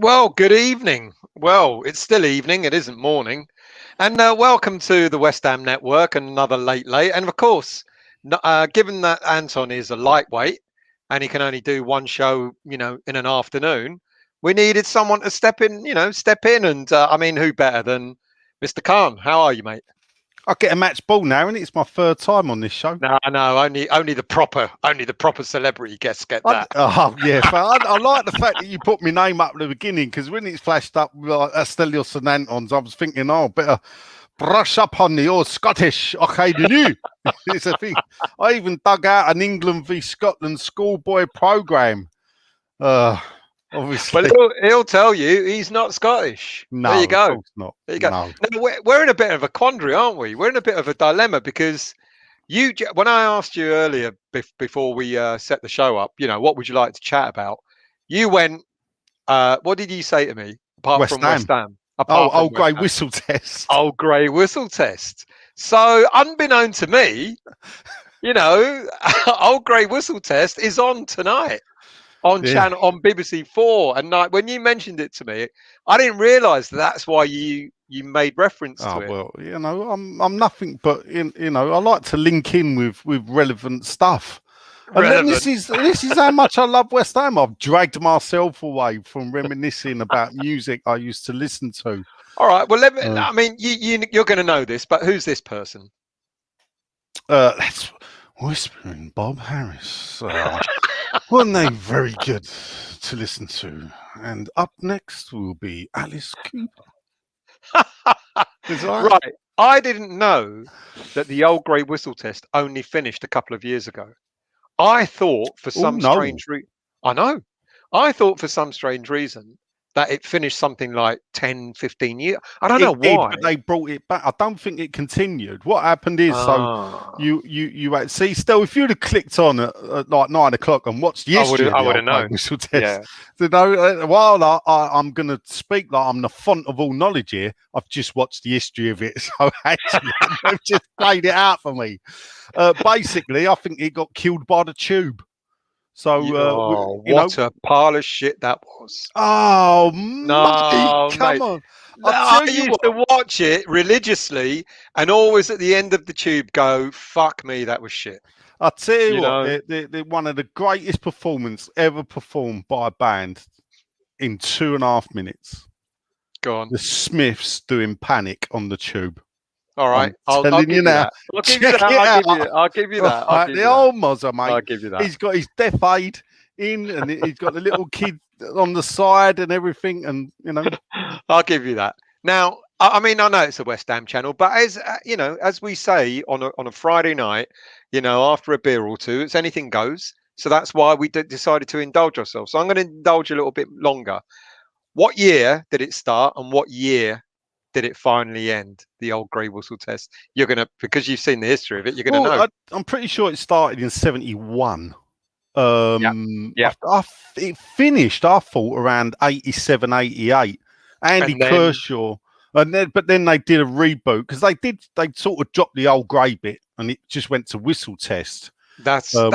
Well, good evening. Well, it's still evening, it isn't morning. And welcome to the West Ham Network and another late late. And of course, given that Anton is a lightweight and he can only do one show, in an afternoon, we needed someone to step in. And I mean, who better than Mr. Khan? How are you, mate? I get a match ball now, and it's my third time on this show. No, only the proper celebrity guests get that. Oh yeah, I like the fact that you put my name up at the beginning, because when it's flashed up like Stelios and Anton's, I was thinking, better brush up on the old Scottish. Okay, the new. It's a thing. I even dug out an England v Scotland schoolboy program. Obviously, Well, he'll tell you he's not Scottish. No, there you go. Of course not. There you go. No. Now, we're in a bit of a quandary, aren't we? We're in a bit of a dilemma because when I asked you earlier before we set the show up, what would you like to chat about? You went. What did you say to me? Apart from West Ham. Old grey whistle test. Old grey whistle test. So, unbeknown to me, old grey whistle test is on tonight. On BBC 4, and when you mentioned it to me, I didn't realise that's why you made reference to it. Well, I'm nothing but I like to link in with relevant stuff. And then this is how much I love West Ham. I've dragged myself away from reminiscing about music I used to listen to. All right, well, I mean, you're going to know this, but who's this person? That's Whispering Bob Harris. Weren't they very good to listen to? And up next will be Alice Cooper. Right. I didn't know that the old grey whistle test only finished a couple of years ago. I thought for some strange reason. I know. I thought for some strange reason that it finished something like 10, 15 years. I don't know why. But they brought it back. I don't think it continued. What happened is, so you see, still, if you'd have clicked on at like 9 o'clock and watched yesterday, I would have known. Whistle test. Yeah. While I'm going to speak like I'm the font of all knowledge here, I've just watched the history of it. So actually, they've just played it out for me. Basically, I think it got killed by the tube. So, what a pile of shit that was. Oh, no, come on. I used to watch it religiously and always at the end of the tube go, fuck me, that was shit. I'll tell you what, they're one of the greatest performances ever performed by a band in 2.5 minutes. Go on. The Smiths doing Panic on the tube. All right, I'll give you that. I'll give you that. The old Mozza, mate. I'll give you that. He's got his Death Aid in, and he's got the little kid on the side and everything, and I'll give you that. Now, I mean, I know it's a West Ham channel, but as we say on a Friday night, after a beer or two, it's anything goes. So that's why we decided to indulge ourselves. So I'm going to indulge a little bit longer. What year did it start, and what year did it finally end, the old grey whistle test? You're going to, because you've seen the history of it, you're going to know. I'm pretty sure it started in 71. Yeah. It finished, I thought, around 87, 88. Andy Kershaw. But then they did a reboot, because they sort of dropped the old grey bit and it just went to whistle test. Which is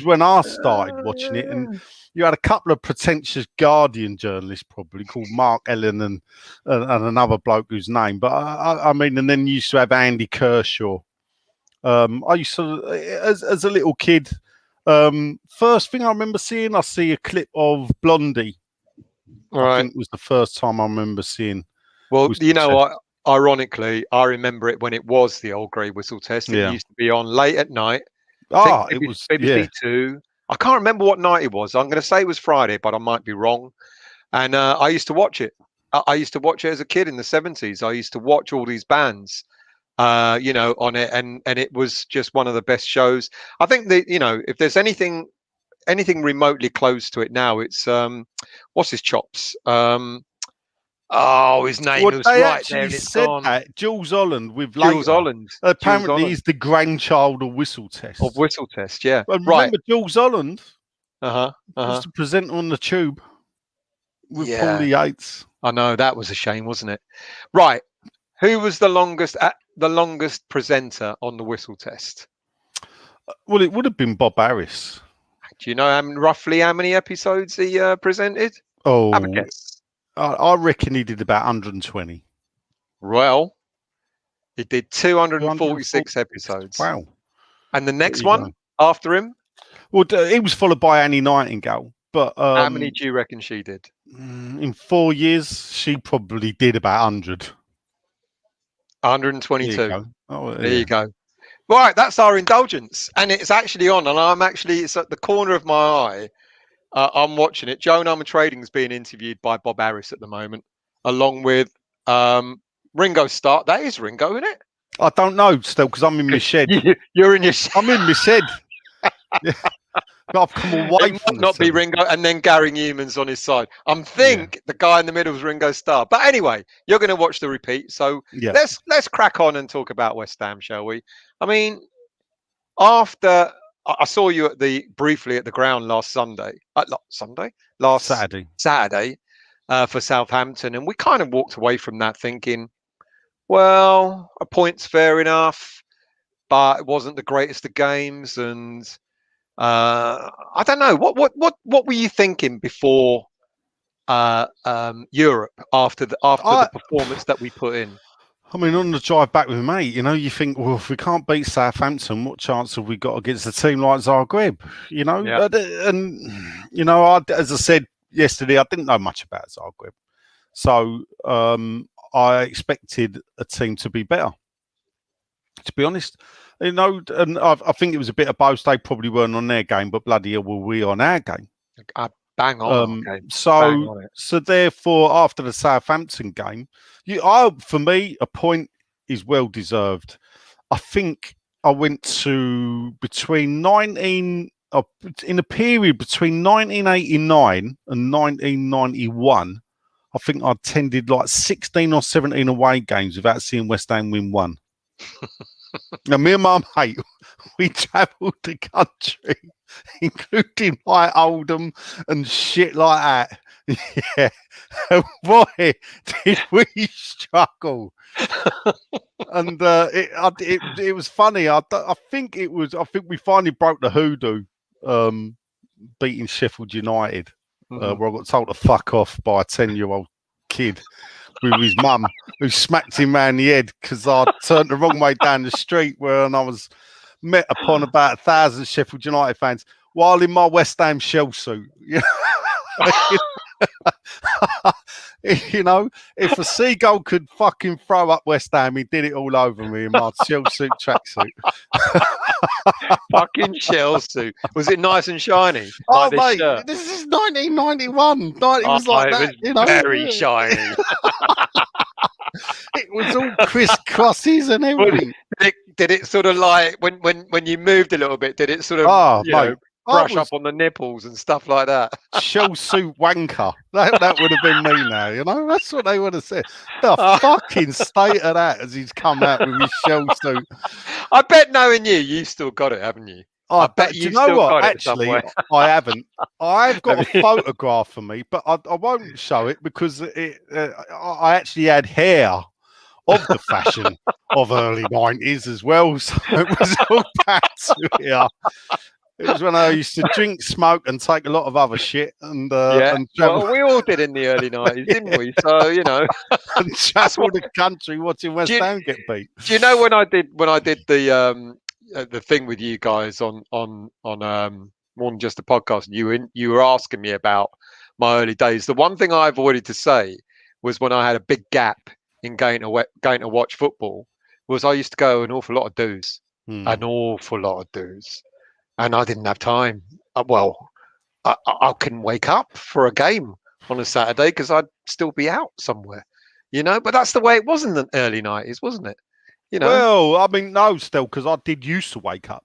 when I started watching it. And you had a couple of pretentious Guardian journalists, probably called Mark Ellen and another bloke whose name. But I mean, and then you used to have Andy Kershaw. I used to, as a little kid, first thing I remember seeing, I see a clip of Blondie. Right. I think it was the first time I remember seeing. Well, you know what? Ironically, I remember it when it was the old grey whistle test. It used to be on late at night. It was BBC 2. I can't remember what night it was. I'm going to say it was Friday, but I might be wrong. And I used to watch it. I used to watch it as a kid in the 70s. I used to watch all these bands, on it, and it was just one of the best shows. I think that if there's anything remotely close to it now, it's what's his chops? His name was right there. And it's said that Jules Holland with Jules Holland. Apparently, he's the grandchild of Whistle Test. Of Whistle Test, yeah. And remember Jules Holland? Used to present on the tube with Paul Yates. I know, that was a shame, wasn't it? Right. Who was the longest presenter on the Whistle Test? Well, it would have been Bob Harris. Do you know roughly how many episodes he presented? Oh, have a guess. I reckon he did about 120. Well, he did 246 episodes. Wow. And the next one after him? Well, he was followed by Annie Nightingale. But how many do you reckon she did? In 4 years, she probably did about 100. 122. There you go. Oh, there you go. Right, that's our indulgence. And it's actually on. And it's at the corner of my eye. I'm watching it. Joan Armour Trading's being interviewed by Bob Harris at the moment, along with Ringo Starr. That is Ringo, isn't it? I don't know still because I'm in my shed. You're in your shed. I'm in my shed. Yeah. I've come away it from might not be Ringo, and then Gary Newman's on his side. The guy in the middle is Ringo Starr. But anyway, you're going to watch the repeat. So let's crack on and talk about West Ham, shall we? I mean, after I saw you briefly at the ground last Saturday for Southampton, and we kind of walked away from that thinking, well, a point's fair enough, but it wasn't the greatest of games, and I don't know what were you thinking before Europe after the performance that we put in? I mean, on the drive back with mate, you think, well, if we can't beat Southampton, what chance have we got against a team like Zagreb? And as I said yesterday, I didn't know much about Zagreb, so I expected a team to be better. To be honest, and I think it was a bit of both. They probably weren't on their game, but bloody hell, were we on our game? Bang on. So therefore, after the Southampton game, for me, a point is well deserved. I think I went to in a period between 1989 and 1991. I think I attended like 16 or 17 away games without seeing West Ham win one. Now, me and my mate, we travelled the country, including like Oldham and shit like that. Yeah, and boy, did we struggle. And it was funny. I think we finally broke the hoodoo, beating Sheffield United, where I got told to fuck off by a 10-year-old kid with his mum, who smacked him round the head because I turned the wrong way down the street, where I was met upon about 1,000 Sheffield United fans while in my West Ham shell suit. If a seagull could fucking throw up West Ham, he did it all over me in my shell suit tracksuit. Fucking shell suit. Was it nice and shiny? Oh, mate, this is 1991. It was like that. It was very shiny. It was all crisscrosses and everything. Did it sort of like when you moved a little bit? Did it sort of brush up on the nipples and stuff like that? Shell suit wanker. That would have been me now. That's what they would have said. The fucking state of that as he's come out with his shell suit. I bet knowing you've still got it, haven't you? I bet you know what? Actually, I haven't. I've got a photograph of me, but I won't show it because I actually had hair of the fashion of early 90s as well. So it was all back to here. It was when I used to drink, smoke, and take a lot of other shit. And well, we all did in the early 90s, didn't we? So and travel the country watching West Ham get beat. Do you know when I did the thing with you guys on more than just a podcast? You were asking me about my early days. The one thing I avoided to say was when I had a big gap in going to watch football. Was I used to go an awful lot of dues, and I didn't have time. I couldn't wake up for a game on a Saturday because I'd still be out somewhere, But that's the way it was in the early 90s, wasn't it? Well, I mean, no, still, because I did used to wake up.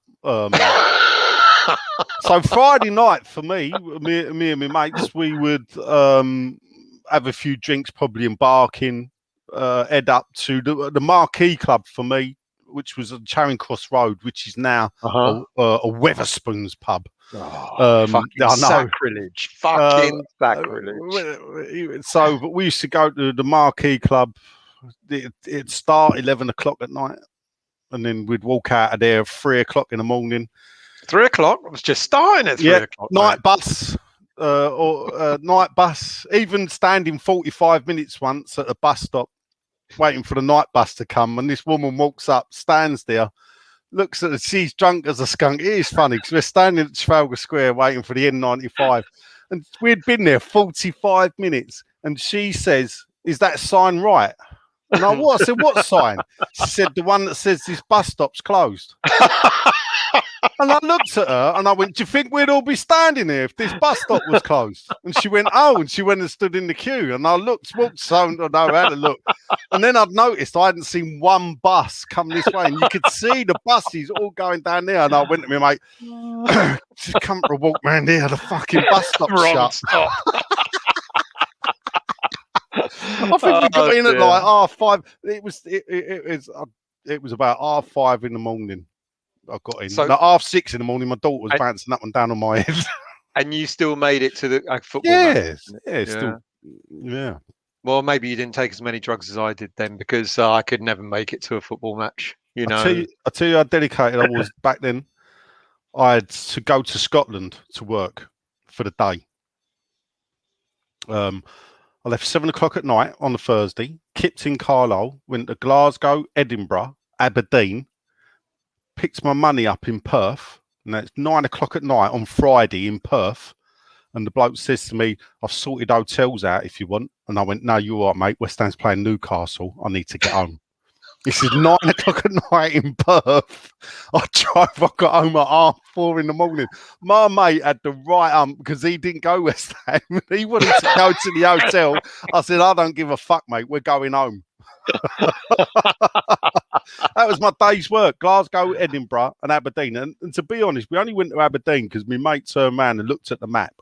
So Friday night for me and my mates, we would have a few drinks, probably in Barking, head up to the Marquee Club for me, which was on Charing Cross Road, which is now a Wetherspoons pub. Fucking sacrilege. Fucking sacrilege. So, but we used to go to the Marquee Club. It'd start 11 o'clock at night, and then we'd walk out of there at 3 o'clock in the morning. 3 o'clock? It was just starting at 3 o'clock. Night bus. or night bus, even standing 45 minutes once at a bus stop, waiting for the night bus to come. And this woman walks up, stands there, looks at it. She's drunk as a skunk. It is funny because we're standing at Trafalgar Square waiting for the N95. And we'd been there 45 minutes. And she says, "Is that sign right?" And I said, "What sign?" She said, "The one that says this bus stop's closed." And I looked at her and I went, "Do you think we'd all be standing here if this bus stop was closed?" And she went, "Oh," and she went and stood in the queue. And I walked so I don't know how to look. And then I'd noticed I hadn't seen one bus come this way. And you could see the buses all going down there. And I went to me, mate, just come for a walk round here. The fucking bus stop's shut. Stop. I think we got in at like 5:30. It was about 5:30 in the morning. I got in. So, 6:30 in the morning, my daughter was bouncing up and down on my head. And you still made it to the football match? Yeah. Still, yeah. Well, maybe you didn't take as many drugs as I did then, because I could never make it to a football match. You know, I tell you how dedicated I was back then. I had to go to Scotland to work for the day. I left 7:00 at night on the Thursday, kipped in Carlisle, went to Glasgow, Edinburgh, Aberdeen, picked my money up in Perth, and that's 9:00 at night on Friday in Perth. And the bloke says to me, "I've sorted hotels out if you want." And I went, "No, you're all right, mate. West Ham's playing Newcastle. I need to get home." This is 9:00 at night in Perth. I got home at 4:30 in the morning. My mate had the right because he didn't go West Ham. He wanted to go to the hotel. I said, "I don't give a fuck, mate. We're going home." That was my day's work. Glasgow, Edinburgh and Aberdeen. And to be honest, we only went to Aberdeen because my mate turned around and looked at the map,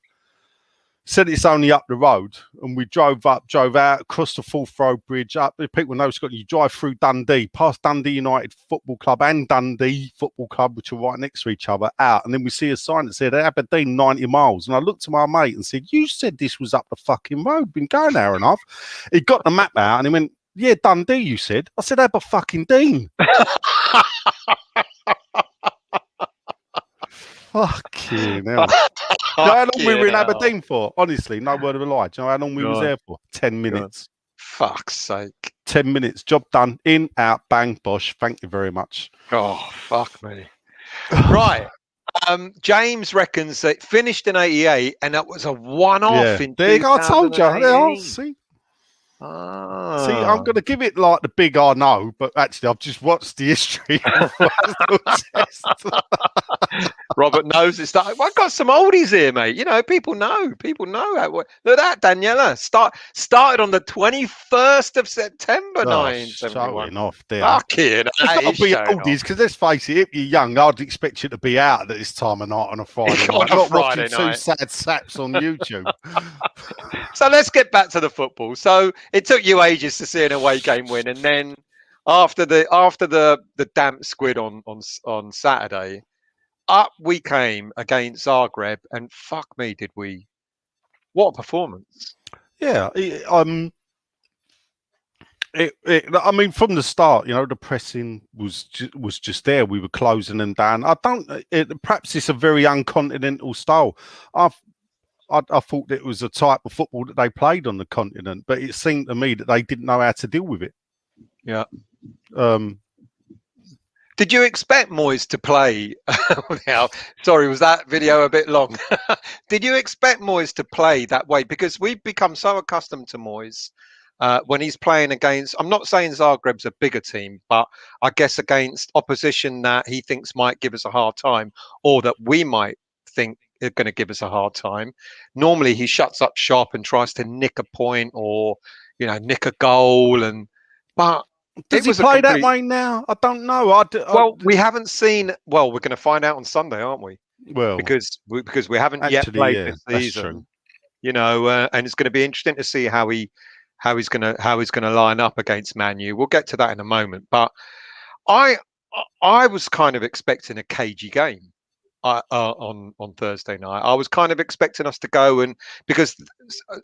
said it's only up the road, and we drove out, across the Forth Road Bridge, up. People know Scotland, you drive through Dundee, past Dundee United Football Club and Dundee Football Club, which are right next to each other, out, and then we see a sign that said Aberdeen 90 miles. And I looked to my mate and said, "You said this was up the fucking road, been going an hour and a half." He got the map out and he went, "Yeah, Dundee, you said." I said, "Aber fucking Dean." Fucking hell. Do you know how long we were in Aberdeen for? Honestly, no word of a lie. Do you know how long we was there for? 10 minutes. Fuck's sake. 10 minutes. Job done. In, out, bang, bosh. Thank you very much. Oh, fuck me. Right. James reckons that it finished in 88 and that was a one-off in there you go. I told you. Yeah, see? See, I'm going to give it like the big I know, but actually I've just watched the history. Robert knows it's that. I've got some oldies here, mate. You know, people know. Look at that, Daniela. Started on the 21st of September, 1971. Showing off there. Fucking it's got to be oldies, because let's face it, if you're young, I'd expect you to be out at this time of night on a Friday night. Not watching two sad saps on YouTube. So let's get back to the football. So it took you ages to see an away game win, and then after the damp squid on Saturday, up we came against Zagreb, and fuck me, did we? What a performance! Yeah, I mean, from the start, you know, the pressing was just there. We were closing them down. Perhaps it's a very uncontinental style. I thought it was a type of football that they played on the continent, but it seemed to me that they didn't know how to deal with it. Yeah. Did you expect Moyes to play? Sorry, was that video a bit long? Did you expect Moyes to play that way? Because we've become so accustomed to Moyes when he's playing against, I'm not saying Zagreb's a bigger team, but I guess against opposition that he thinks might give us a hard time, or that we might think are going to give us a hard time. Normally he shuts up shop and tries to nick a point, or, you know, nick a goal. But does he play that way now? I don't know. We haven't seen. Well, we're going to find out on Sunday, aren't we? Well, because we haven't yet played this season. True. You know, and it's going to be interesting to see how he's going to line up against Man U. We'll get to that in a moment. But I was kind of expecting a cagey game on Thursday night. I was kind of expecting us to go, and because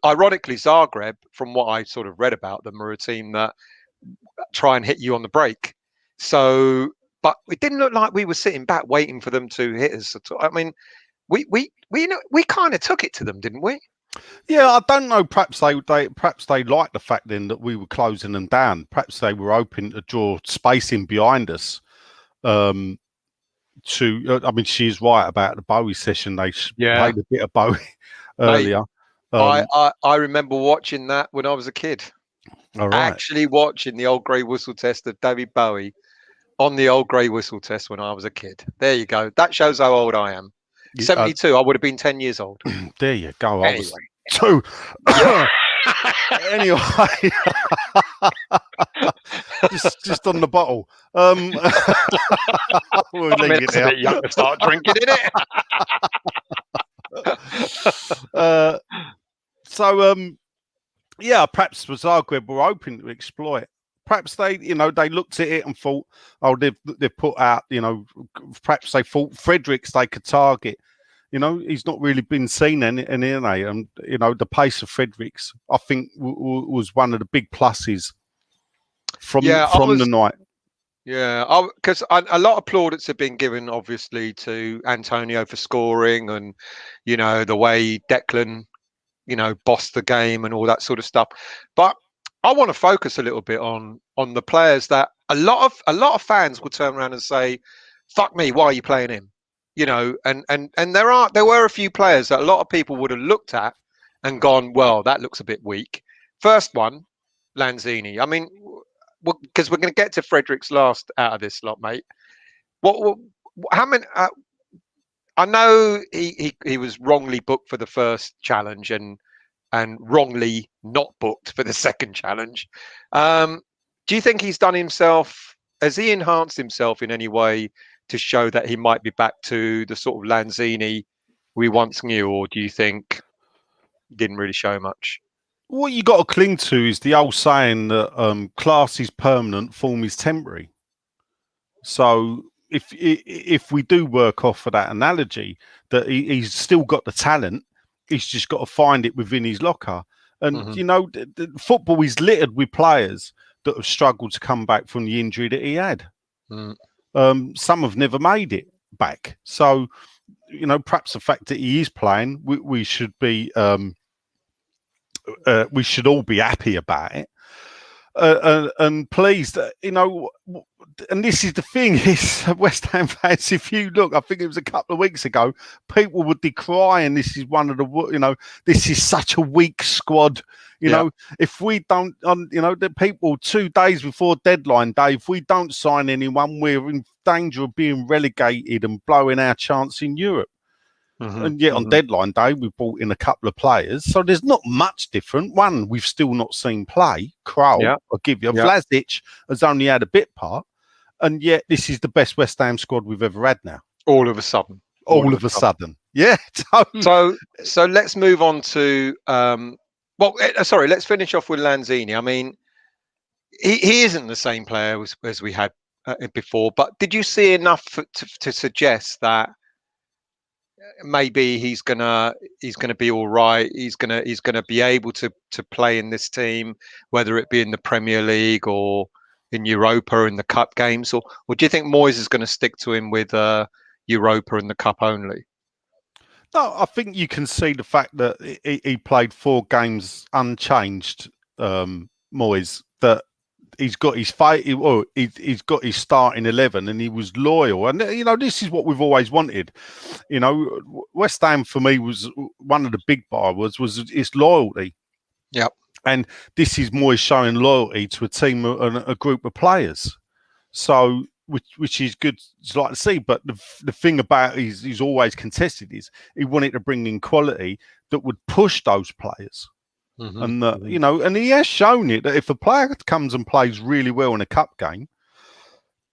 ironically Zagreb, from what I sort of read about them, are a team that try and hit you on the break. So, but it didn't look like we were sitting back waiting for them to hit us. I mean, we kind of took it to them, didn't we? Yeah, I don't know. Perhaps they liked the fact then that we were closing them down. Perhaps they were hoping to draw space in behind us. I mean, she is right about the Bowie session. They played a bit of Bowie earlier. I remember watching that when I was a kid. All right. Actually watching the old grey whistle test of David Bowie on the old grey whistle test when I was a kid. There you go. That shows how old I am. 72. I would have been 10 years old. There you go. Anyway. I was 2. Anyway, just on the bottle. We'll leave it there. You have to start drinking in it. Yeah, perhaps Zagreb were hoping to exploit. Perhaps they looked at it and thought, oh, they've put out, perhaps they thought Fredericks they could target. He's not really been seen in NA, and the pace of Fredericks, I think, was one of the big pluses from the night. Yeah, because a lot of plaudits have been given, obviously, to Antonio for scoring, and the way Declan, bossed the game and all that sort of stuff. But I want to focus a little bit on the players that a lot of fans will turn around and say, "Fuck me, why are you playing him?" And there were a few players that a lot of people would have looked at and gone, well, that looks a bit weak. First one, Lanzini. I mean, because we're going to get to Fredericks last out of this lot, mate. How many? I know he was wrongly booked for the first challenge and wrongly not booked for the second challenge. Do you think he's done himself? Has he enhanced himself in any way to show that he might be back to the sort of Lanzini we once knew, or do you think he didn't really show much? What you got to cling to is the old saying that class is permanent, form is temporary. So if we do work off of that analogy, that he's still got the talent, he's just got to find it within his locker. And the football is littered with players that have struggled to come back from the injury that he had. Some have never made it back. So, perhaps the fact that he is playing, we should be, we should all be happy about it. And pleased, and this is the thing is, West Ham fans, if you look, I think it was a couple of weeks ago, people were decrying this is one of the, this is such a weak squad. If we don't, the people 2 days before deadline day, if we don't sign anyone, we're in danger of being relegated and blowing our chance in Europe. And yet on deadline day, we brought in a couple of players. So there's not much different. One, we've still not seen play. Kroll, I'll give you. Vlasic has only had a bit part. And yet this is the best West Ham squad we've ever had now. All of a sudden. All of a sudden. Yeah. So let's move on to... let's finish off with Lanzini. I mean, he isn't the same player as we had before. But did you see enough to suggest that maybe he's gonna be all right? He's gonna be able to play in this team, whether it be in the Premier League or in Europa in the cup games, or do you think Moyes is going to stick to him with Europa and the cup only? No, I think you can see the fact that he played 4 games unchanged. Moyes, that he's got his he's got his starting 11, and he was loyal. And this is what we've always wanted. West Ham for me was one of the big bywords was its loyalty. Yeah. And this is Moyes showing loyalty to a team and a group of players. So, which is good to like to see. But the thing about he's always contested is he wanted to bring in quality that would push those players. And and he has shown it that if a player comes and plays really well in a cup game,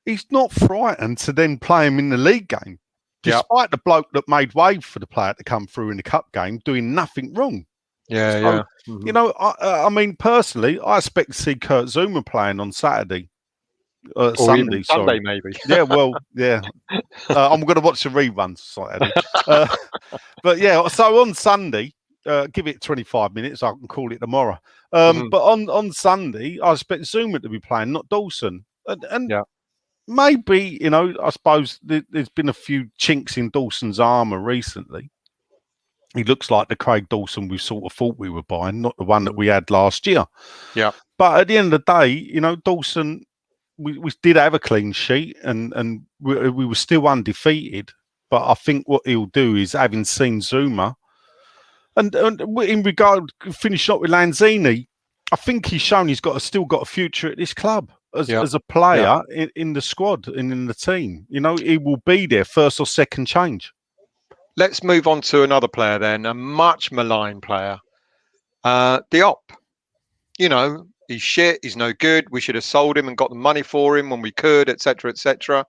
he's not frightened to then play him in the league game, despite the bloke that made way for the player to come through in the cup game doing nothing wrong. I mean, personally, I expect to see Kurt Zuma playing on Saturday. Sunday, maybe. I'm going to watch the reruns Saturday. But yeah, so on Sunday, give it 25 minutes. I can call it tomorrow. But on Sunday, I expect Zuma to be playing, not Dawson. And maybe, you know, I suppose there's been a few chinks in Dawson's armour recently. He looks like the Craig Dawson we sort of thought we were buying, not the one that we had last year. Yeah. But at the end of the day, you know, Dawson, we did have a clean sheet and we were still undefeated. But I think what he'll do is, having seen Zuma, and in regard, finish up with Lanzini, I think he's shown he's still got a future at this club as a player in the squad and in the team. You know, he will be there first or second change. Let's move on to another player then, a much maligned player, Diop. You know, he's shit. He's no good. We should have sold him and got the money for him when we could, etc., etc.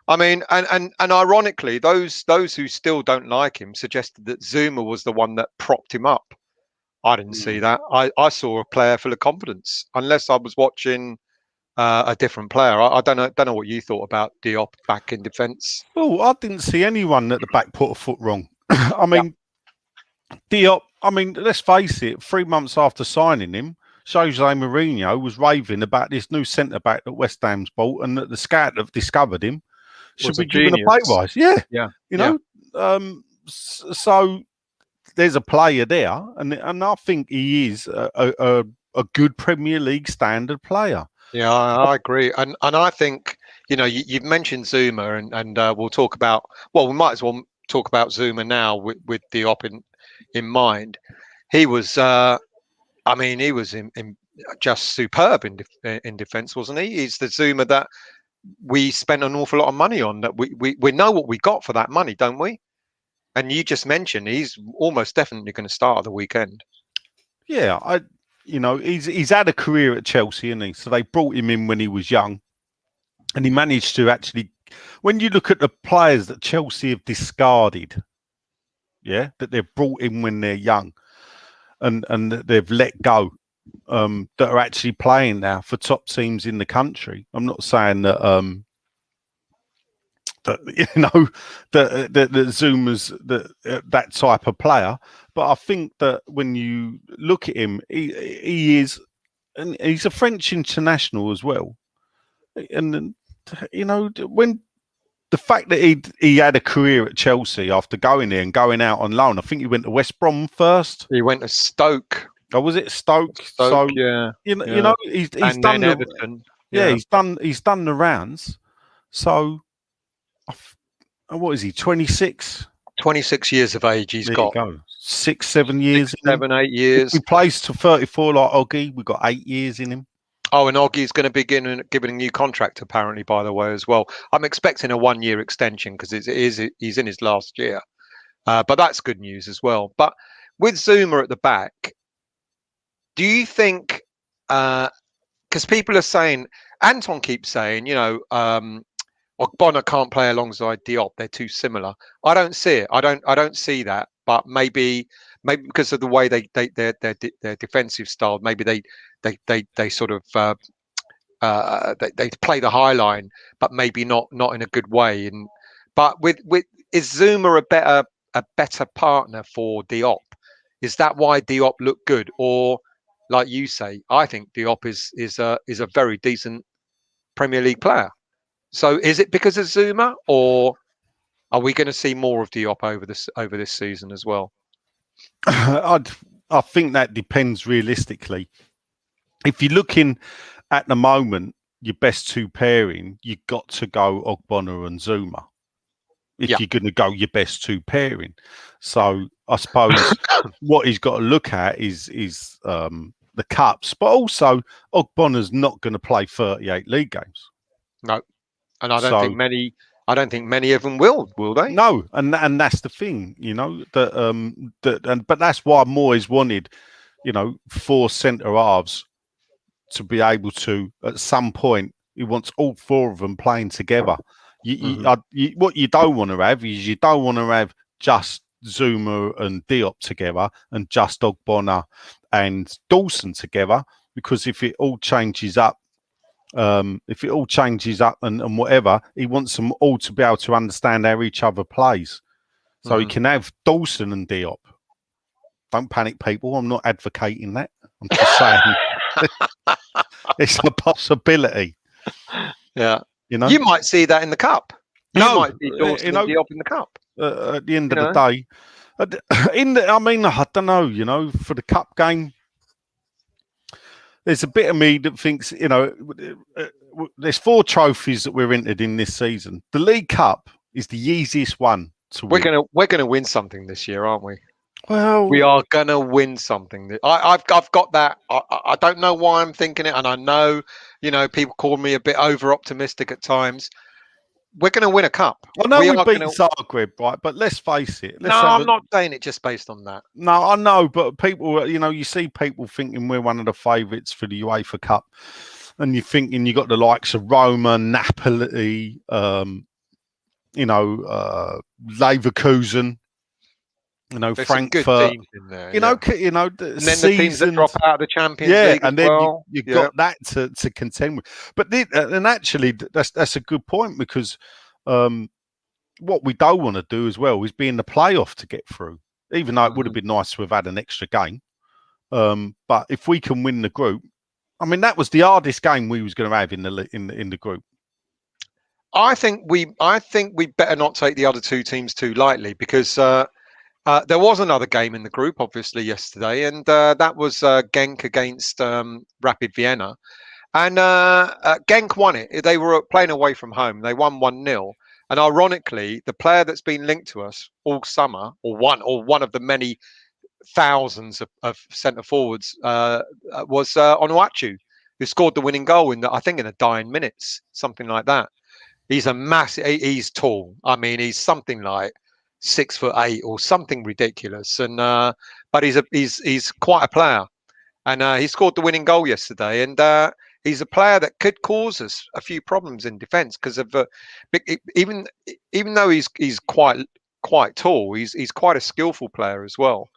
I mean, and ironically, those who still don't like him suggested that Zuma was the one that propped him up. I didn't see that. I saw a player full of confidence, unless I was watching a different player. I don't know what you thought about Diop back in defence. Well, I didn't see anyone at the back put a foot wrong. I mean, Diop, I mean, let's face it, 3 months after signing him, Jose Mourinho was raving about this new centre-back that West Ham's bought, and that the scout that discovered him should be given a pay rise. Yeah. You know, so there's a player there, and I think he is a good Premier League standard player. Yeah, I agree, and I think, you know, you've mentioned Zuma, and we'll talk about. Well, we might as well talk about Zuma now with Diop in mind. He was, I mean, he was in just superb in defence, wasn't he? He's the Zuma that we spent an awful lot of money on. That we know what we got for that money, don't we? And you just mentioned he's almost definitely going to start at the weekend. Yeah, you know, he's had a career at Chelsea, hasn't he? So they brought him in when he was young, and he managed to actually. When you look at the players that Chelsea have discarded, that they've brought in when they're young, and that they've let go, that are actually playing now for top teams in the country. I'm not saying that that, you know, that Zuma's that type of player, but I think that when you look at him, he is, and he's a French international as well. And you know, when the fact that he had a career at Chelsea after going there and going out on loan, I think he went to West Brom first. He went to Stoke. Oh, was it Stoke? So yeah, you know, he's done Everton. He's done the rounds. So what is he? 26. 26 years of age. He's got 6, 7 years. 6, 7, 8 years. He plays to 34 like Oggy. We've got 8 years in him. Oh, and Oggy's going to be giving a new contract, apparently, by the way, as well. I'm expecting a 1-year extension because he's in his last year. But that's good news as well. But with Zuma at the back, do you think, because people are saying, Anton keeps saying, you know, Ogbonna can't play alongside Diop. They're too similar. I don't see it. I don't see that. But maybe because of the way their defensive style, maybe they sort of they play the high line, but maybe not in a good way. But with is Zuma a better partner for Diop? Is that why Diop looked good, or like you say, I think Diop is a very decent Premier League player. So is it because of Zuma, or are we going to see more of Diop over this season as well? I think that depends realistically. If you're looking at the moment, your best two pairing, you've got to go Ogbonna and Zuma. If you're going to go your best two pairing. So I suppose what he's got to look at is the cups, but also Ogbonna's not going to play 38 league games. No. And I don't think many of them will they? No, and that's the thing, you know, but that's why Moyes wanted, you know, 4 centre halves to be able to, at some point, he wants all 4 of them playing together. What you don't want to have is you don't want to have just Zuma and Diop together and just Ogbonna and Dawson together, because if it all changes up, and whatever, he wants them all to be able to understand how each other plays. So he can have Dawson and Diop. Don't panic, people. I'm not advocating that. I'm just saying it's a possibility. Yeah. You might see that in the cup. You might see Dawson and Diop in the cup. At the end of the day, I don't know. For the cup game, there's a bit of me that thinks, there's 4 trophies that we're entered in this season. The League Cup is the easiest one to win. We're gonna win something this year, aren't we? Well, we are gonna win something. I've got that. I don't know why I'm thinking it, and I know, people call me a bit over optimistic at times. We're going to win a cup. I know we beat Zagreb, right? But let's face it. I'm not saying it just based on that. No, I know, but people, you see people thinking we're one of the favourites for the UEFA Cup, and you're thinking you got the likes of Roma, Napoli, Leverkusen. There's Frankfurt. Good teams in there, and then the teams that drop out of the Champions League. And then you got that to contend with. But and actually, that's a good point, because what we don't want to do as well is be in the playoff to get through. Even though it would have been nice to have had an extra game, but if we can win the group, that was the hardest game we was going to have in the group. I think we better not take the other 2 teams too lightly, because. There was another game in the group, obviously, yesterday, and that was Genk against Rapid Vienna. And Genk won it. They were playing away from home. They won 1-0. And ironically, the player that's been linked to us all summer, or one of the many thousands of centre forwards, was Onuachu, who scored the winning goal in the dying minutes, something like that. He's a massive. He's tall. He's something like 6'8" or something ridiculous, and but he's quite a player, and he scored the winning goal yesterday, and he's a player that could cause us a few problems in defence, because of even though he's quite tall, he's quite a skillful player as well.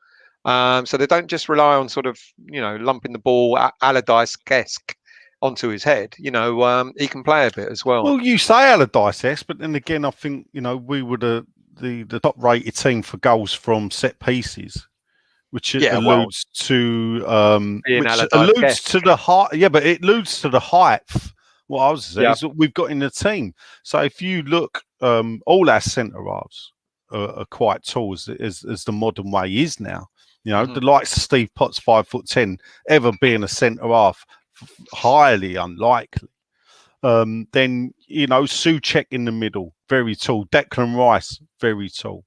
So they don't just rely on sort of lumping the ball Allardyce-esque onto his head. He can play a bit as well. Well, you say Allardyce-esque, but then again, I think we would have the top rated team for goals from set pieces, which alludes to the height. But it alludes to the height. What I was saying is that we've got in the team. So if you look, all our centre halves are quite tall, as the modern way is now. The likes of Steve Potts, 5'10", ever being a centre half, highly unlikely. Then Souček in the middle, very tall. Declan Rice, very tall.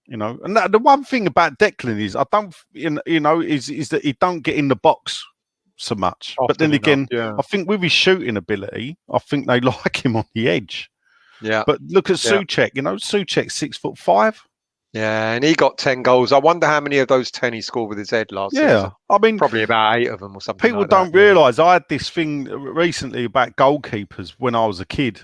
And the one thing about Declan is is that he don't get in the box so much. Often, but then again, I think with his shooting ability, I think they like him on the edge. Yeah. But look at Souček. Souček's 6'5". Yeah, and he got 10 goals. I wonder how many of those 10 he scored with his head last season. Probably about 8 of them or something. People don't realise I had this thing recently about goalkeepers when I was a kid.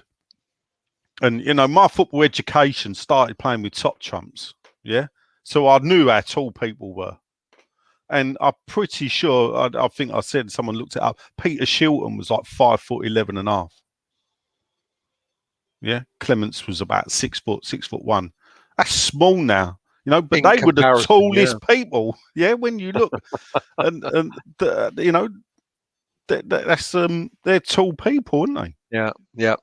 And, my football education started playing with top trumps. Yeah. So I knew how tall people were. And I'm pretty sure, I think I said, someone looked it up, Peter Shilton was like 5'11.5". Yeah. Clements was about 6 foot, 6'1". That's small now, but they were the tallest people. Yeah, when you look, and that's they're tall people, aren't they? Yeah.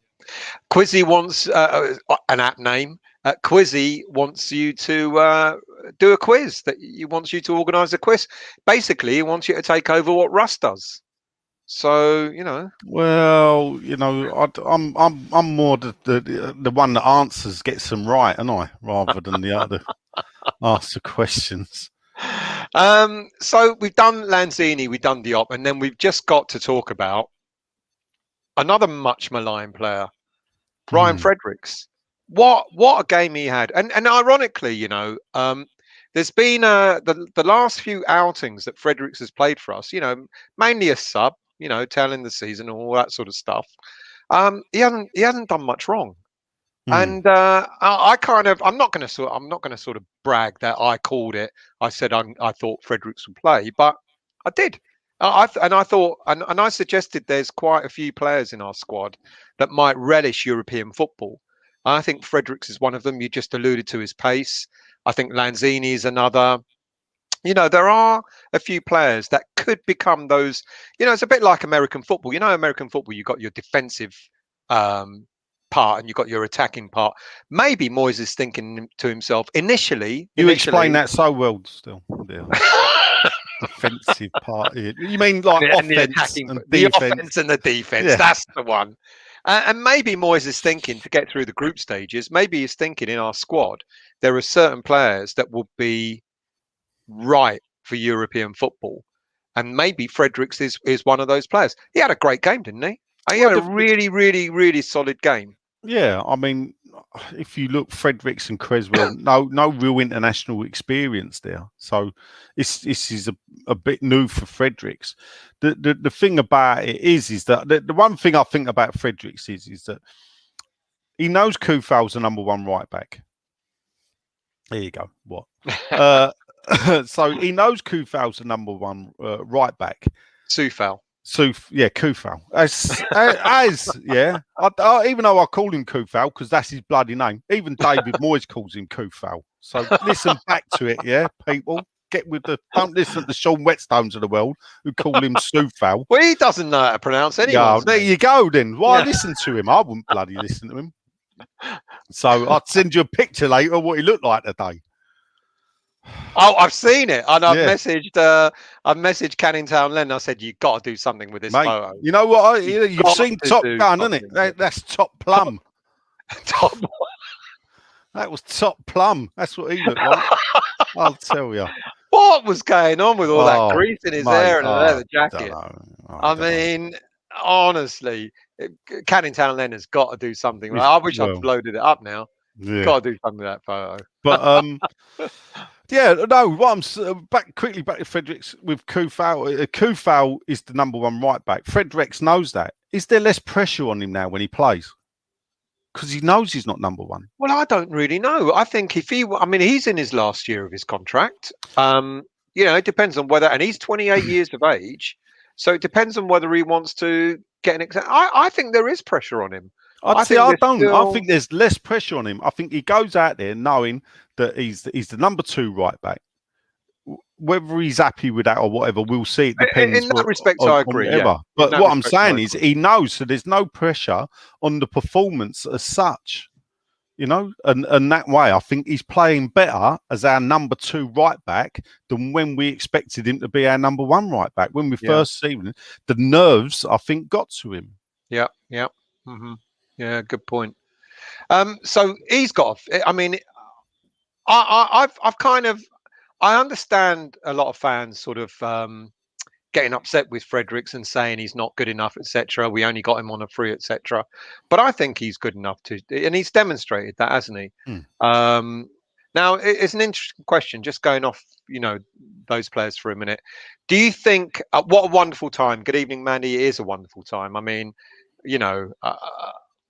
Quizzy wants an app name. Quizzy wants you to do a quiz. He wants you to organise a quiz. Basically, he wants you to take over what Russ does. So Well, I'm more the one that answers gets them right, aren't I? Rather than the other ask the questions. So we've done Lanzini, we've done Diop, and then we've just got to talk about another much maligned player, Ryan Fredericks. What a game he had, and ironically, there's been the last few outings that Fredericks has played for us, mainly a sub. Telling the season and all that sort of stuff. He hasn't done much wrong, and I'm not going to sort of brag that I called it. I said I thought Fredericks would play, but I did. I thought, and I suggested there's quite a few players in our squad that might relish European football. I think Fredericks is one of them. You just alluded to his pace. I think Lanzini is another. There are a few players that could become those, it's a bit like American football. American football, you've got your defensive part, and you've got your attacking part. Maybe Moyes is thinking to himself initially. You explain that so well, still. Yeah. Defensive part. You mean like offense and defense? The offense and the defense. Yeah. That's the one. And maybe Moyes is thinking to get through the group stages. Maybe he's thinking in our squad there are certain players that will be right for European football, and maybe Fredericks is one of those players. He had a great game, didn't he? He had a really, really, really solid game. Yeah, I mean, if you look, Fredericks and Creswell, no real international experience there. So this is a bit new for Fredericks. The thing about it is that the one thing I think about Fredericks is that he knows Koufal's the number one right back. There you go. What? So he knows Koufal's the number one right back. Soufal. Yeah, Koufal. Yeah. Even though I call him Koufal because that's his bloody name. Even David Moyes calls him Koufal. So listen back to it, yeah, people. Don't listen to the Sean Whetstones of the world who call him Soufal. Well, he doesn't know how to pronounce anyone. Yeah, there you go then. Why listen to him? I wouldn't bloody listen to him. So I'd send you a picture later of what he looked like today. Oh, I've seen it, and I've messaged Canning Town Len. I said, "You've got to do something with this photo." You know what? You've seen Top Gun, isn't it? That's Top Plum. Top. That was Top Plum. That's what he looked like. I'll tell you. What was going on with all that grease in his hair and the leather jacket? I mean, honestly, Canning Town Len has got to do something. I wish I'd loaded it up now. Yeah. Got to do something with that photo. But yeah, no. What I'm back to Fredericks with Koufal. Koufal is the number one right back. Fredericks knows that. Is there less pressure on him now when he plays? Because he knows he's not number one. Well, I don't really know. I think he's in his last year of his contract. It depends on whether, and he's 28 years of age, so it depends on whether he wants to get an exam. I think there is pressure on him. I think there's less pressure on him. I think he goes out there knowing that he's the number two right back. Whether he's happy with that or whatever, we'll see. It depends. In that respect, I agree. Yeah. But what I'm saying is he knows, so there's no pressure on the performance as such. And that way, I think he's playing better as our number two right back than when we expected him to be our number one right back. When we first seen him, the nerves, I think, got to him. Yeah. Mm-hmm. Yeah, good point. So he's got. I mean, I understand a lot of fans sort of getting upset with Fredericks and saying he's not good enough, etc. We only got him on a free, etc. But I think he's good enough and he's demonstrated that, hasn't he? Now, it's an interesting question, just going off, those players for a minute. Do you think, what a wonderful time. Good evening, Mandy. It is a wonderful time. I mean,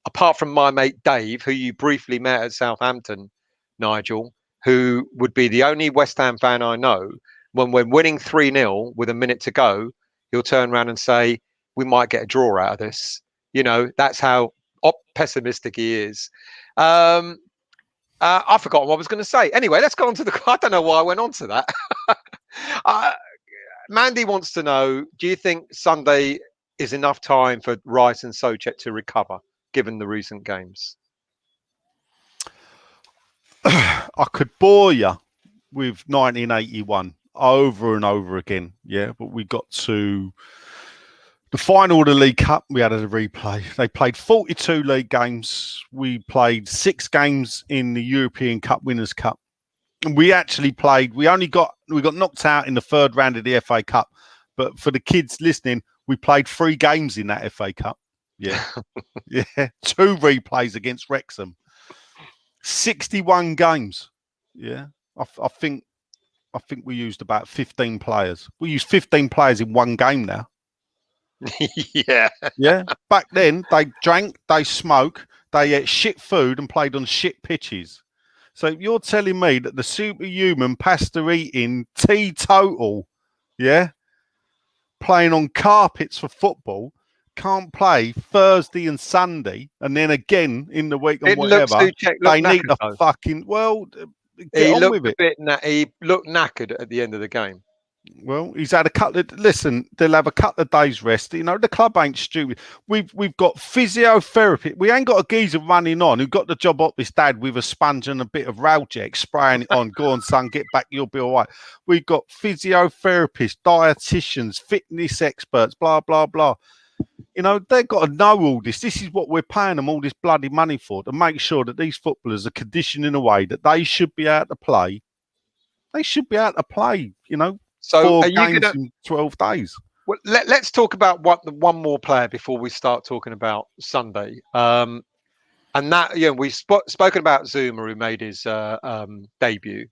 apart from my mate Dave, who you briefly met at Southampton, Nigel, who would be the only West Ham fan I know, when we're winning 3-0 with a minute to go, he'll turn around and say, we might get a draw out of this. That's how pessimistic he is. I've forgotten what I was going to say. Anyway, let's go on to I don't know why I went on to that. Mandy wants to know, do you think Sunday is enough time for Rice and Soucek to recover, given the recent games? I could bore you with 1981 over and over again, but we got to the final of the League Cup. We had a replay. They played 42 league games. We played 6 games in the European Cup Winners' Cup, and we actually played. We got knocked out in the 3rd round of the FA Cup. But for the kids listening, we played 3 games in that FA Cup. Yeah, 2 replays against Wrexham. 61 games. Yeah, I think we used about 15 players. We used 15 players in 1 game now. Yeah. Back then, they drank, they smoked, they ate shit food and played on shit pitches. So you're telling me that the superhuman pasta eating teetotal, playing on carpets for football, can't play Thursday and Sunday, and then again in the week and whatever. They need a fucking he looked a bit. He looked knackered at the end of the game. Well, he's had a couple of. Listen, they'll have a couple of days rest. You know, the club ain't stupid. We've got physiotherapy. We ain't got a geezer running on who got the job up his dad with a sponge and a bit of Ralgec, spraying it on. Go on, son, get back. You'll be all right. We've got physiotherapists, dietitians, fitness experts, blah blah blah. You know, they've got to know all this. This is what we're paying them all this bloody money for, to make sure that these footballers are conditioned in a way that they should be able to play. They should be able to play. You know. So 4 games in 12 days. Well, let's talk about one more player before we start talking about Sunday. And that, we've spoken about Zuma, who made his debut,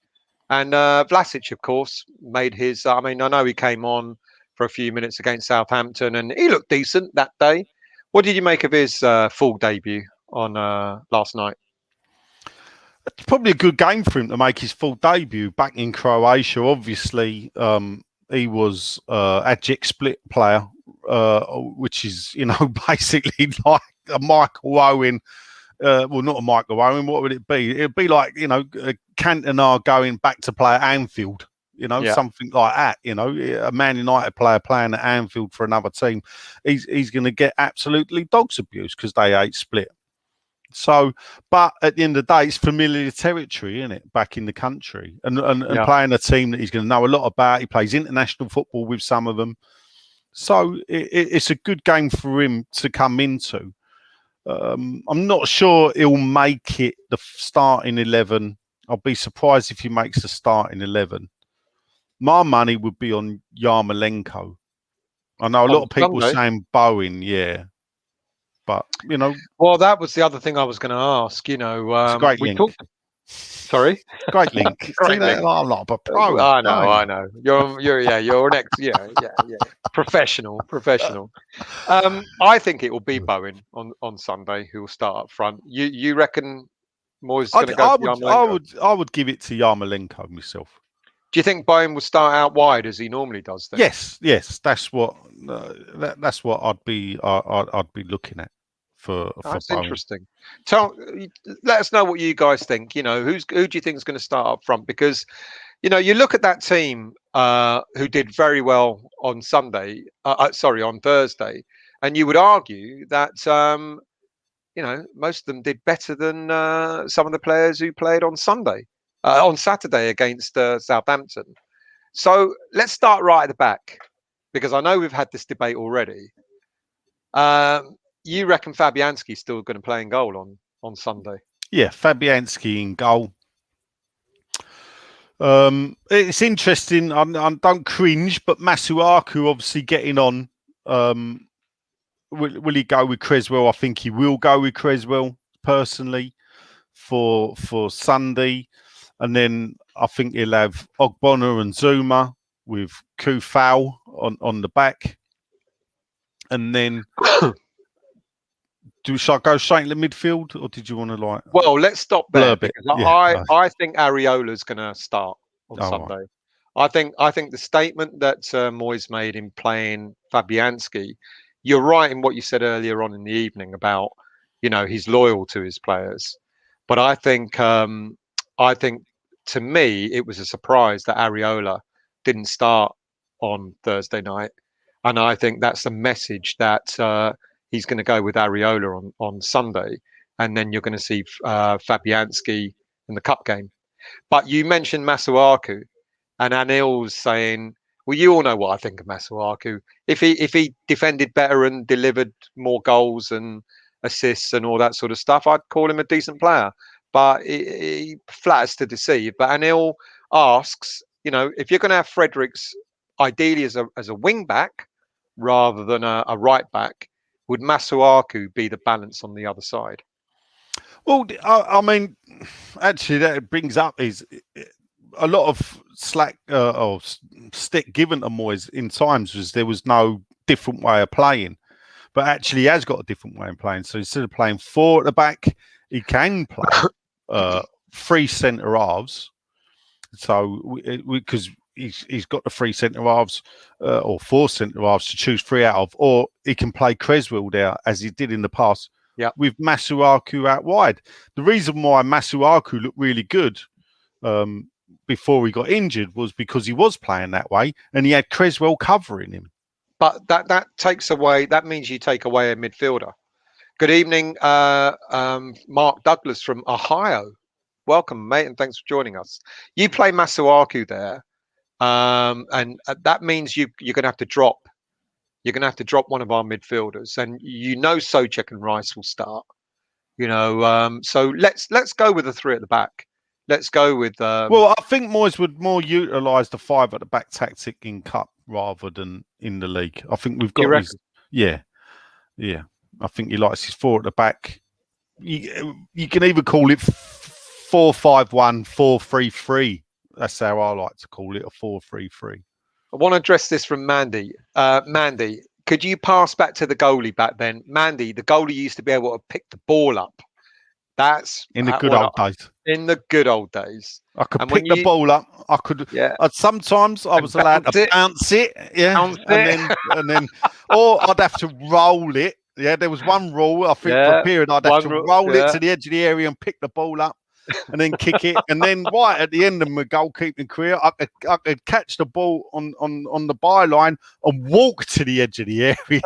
and Vlasic, of course, made his. I mean, I know he came on for a few minutes against Southampton, and he looked decent that day. What did you make of his full debut on last night? It's probably a good game for him to make his full debut back in Croatia. Obviously, he was Ajax split player, which is, basically like a Michael Owen. Well, not a Michael Owen. What would it be? It'd be like, Cantona going back to play at Anfield, something like that. A Man United player playing at Anfield for another team. He's going to get absolutely dog's abuse because they ain't split. So, but at the end of the day, it's familiar territory, isn't it? Back in the country and playing a team that he's going to know a lot about. He plays international football with some of them. So it's a good game for him to come into. I'm not sure he'll make it the starting 11. I'll be surprised if he makes the starting 11. My money would be on Yarmolenko. I know a lot of people saying Bowen, yeah. But, Well, that was the other thing I was going to ask. It's a great link. Sorry? Great link. Great link. I'm not a pro. I know. You're an ex. Yeah. Professional. I think it will be Bowen on Sunday who will start up front. You reckon Moyes is going to go for Yarmolenko? I would give it to Yarmolenko myself. Do you think Bowen will start out wide as he normally does? Then? Yes. That's what I'd be looking at for That's Bowen. Interesting. Let us know what you guys think. Who do you think is going to start up front? Because you look at that team who did very well on on Thursday, and you would argue that most of them did better than some of the players who played on Saturday against Southampton. So let's start right at the back, because I know we've had this debate already. You reckon Fabianski's still going to play in goal on Sunday? Yeah, Fabianski in goal. It's interesting. I don't cringe, but Masuaku obviously getting on. Will he go with Creswell? I think he will go with Creswell personally for Sunday. And then I think he'll have Ogbonna and Zuma with Kufau on the back. And then, shall I go straight into midfield, or did you want to Well, let's stop there. Because I think Areola's going to start on Sunday. Right. I think the statement that Moyes made in playing Fabianski, you're right in what you said earlier on in the evening about, he's loyal to his players. But I think to me, it was a surprise that Areola didn't start on Thursday night. And I think that's a message that he's going to go with Areola on Sunday. And then you're going to see Fabianski in the cup game. But you mentioned Masuaku, and Anil's saying, well, you all know what I think of Masuaku. If he defended better and delivered more goals and assists and all that sort of stuff, I'd call him a decent player. But he flatters to deceive. But Anil asks, if you're going to have Fredericks ideally as a wing back rather than a right back, would Masuaku be the balance on the other side? Well, I mean, actually, that brings up is a lot of slack or stick given to Moyes in times was there was no different way of playing. But actually, he has got a different way of playing. So instead of playing 4 at the back, he can play 3 centre halves. So because he's got the 3 centre halves or 4 centre halves to choose 3 out of, or he can play Creswell there as he did in the past. Yeah, with Masuaku out wide. The reason why Masuaku looked really good before he got injured was because he was playing that way and he had Creswell covering him. But that takes away. That means you take away a midfielder. Good evening, Mark Douglas from Ohio. Welcome, mate, and thanks for joining us. You play Masuaku there, and that means you're going to have to drop. You're going to have to drop one of our midfielders, and Souček and Rice will start. So let's go with the three at the back. Let's go with. Well, I think Moyes would more utilise the five at the back tactic in Cup rather than in the league. I think we've got his, yeah. I think he likes his four at the back. You can either call it 4-5-1, 4-3-3. That's how I like to call it, a 4-3-3. I want to address this from Mandy. Mandy, could you pass back to the goalie back then? Mandy, the goalie used to be able to pick the ball up. That's in the good old days. In the good old days, I could pick the ball up. I could. Yeah. Sometimes I was allowed to bounce it. Yeah. And then, or I'd have to roll it. Yeah. There was one rule. I think for a period I'd have to roll it to the edge of the area and pick the ball up, and then kick it. And then right at the end of my goalkeeping career, I could catch the ball on the byline and walk to the edge of the area.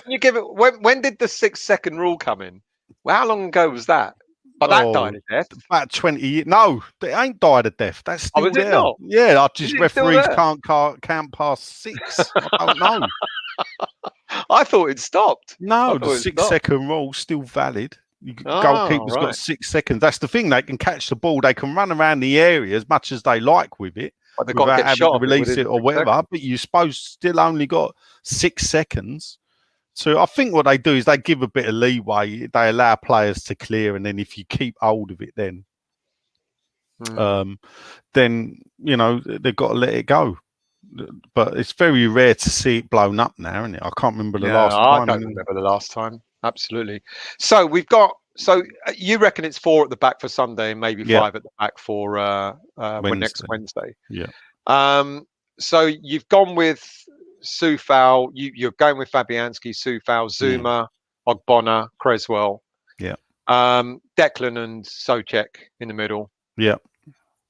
When did the 6-second rule come in? Well, how long ago was that? But that died of death. About 20 years. No, it ain't died of death. That's still there. Not? Yeah, I just referees can't count past 6. I don't know. I thought it stopped. No, the 6-second rule still valid. Goalkeeper's got 6 seconds. That's the thing. They can catch the ball. They can run around the area as much as they like with it without having to release it or whatever. But you suppose still only got 6 seconds. So I think what they do is they give a bit of leeway. They allow players to clear, and then if you keep hold of it, then they've got to let it go. But it's very rare to see it blown up now, isn't it? I can't remember the last time. I don't remember the last time. Absolutely. So we've got. So you reckon it's 4 at the back for Sunday, and maybe 5 at the back for next Wednesday. Yeah. So you've gone with Soufal, you're going with Fabianski, Soufal, Zuma, Ogbonna, Creswell. Yeah. Declan and Souček in the middle. Yeah.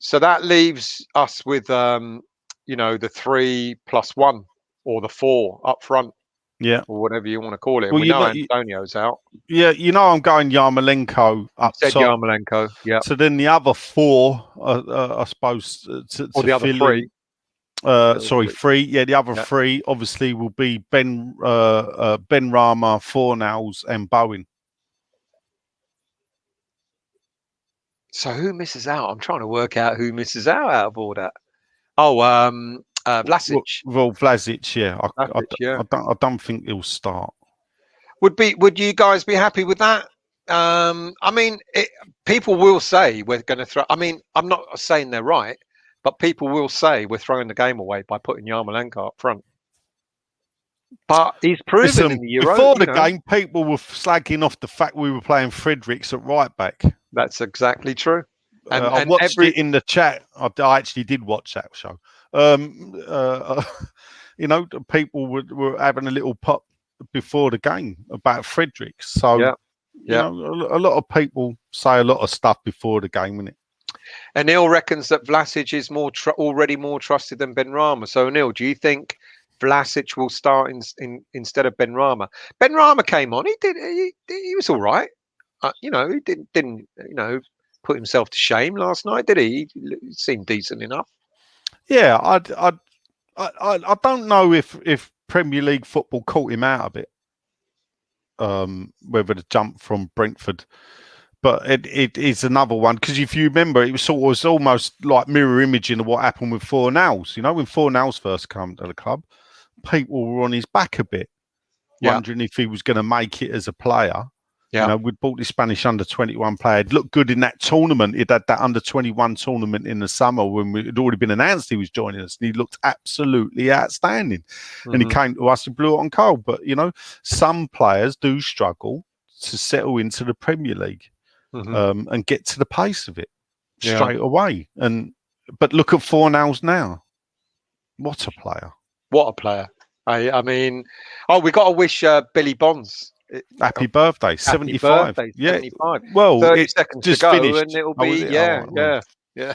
So that leaves us with the 3+1 or the 4 up front. Yeah. Or whatever you want to call it. Well, we know Antonio's out. Yeah, I'm going Yarmolenko up top. Yarmolenko, yeah. So then the other 4, I suppose, or the other 3. 3. Yeah, the other 3 obviously will be Ben Rama, Fornals, and Bowen. So who misses out? I'm trying to work out who misses out of all that. Oh, Vlasic. Well, Vlasic, yeah. I don't think he'll start. Would you guys be happy with that? I mean, people will say we're going to throw. I mean, I'm not saying they're right. But people will say we're throwing the game away by putting Yarmolenko up front. But he's proven in the Euro. Before the game, people were slagging off the fact we were playing Fredericks at right back. That's exactly true. And I watched it in the chat. I actually did watch that show. People were having a little pop before the game about Fredericks. So, a lot of people say a lot of stuff before the game, innit? And Neil reckons that Vlasic is already more trusted than Benrahma. So, Neil, do you think Vlasic will start instead of Benrahma? Benrahma came on. He was all right. He didn't put himself to shame last night, did he? He seemed decent enough. Yeah, I don't know if Premier League football caught him out of it. Whether the jump from Brentford. But it is another one, because if you remember, it was almost like mirror imaging of what happened with Fornals. When Fornals first came to the club, people were on his back a bit, wondering if he was going to make it as a player. Yeah. We'd bought this Spanish under-21 player. He'd looked good in that tournament. He'd had that under-21 tournament in the summer when it had already been announced he was joining us. And he looked absolutely outstanding. Mm-hmm. And he came to us and blew it on cold. But, some players do struggle to settle into the Premier League. Mm-hmm. And get to the pace of it straight away. But look at Fornals now. What a player! What a player! I mean, we got to wish Billy Bonds happy birthday, 75. Birthday, 75. Well, 30 it's seconds just to go, finished, and it'll be Yeah.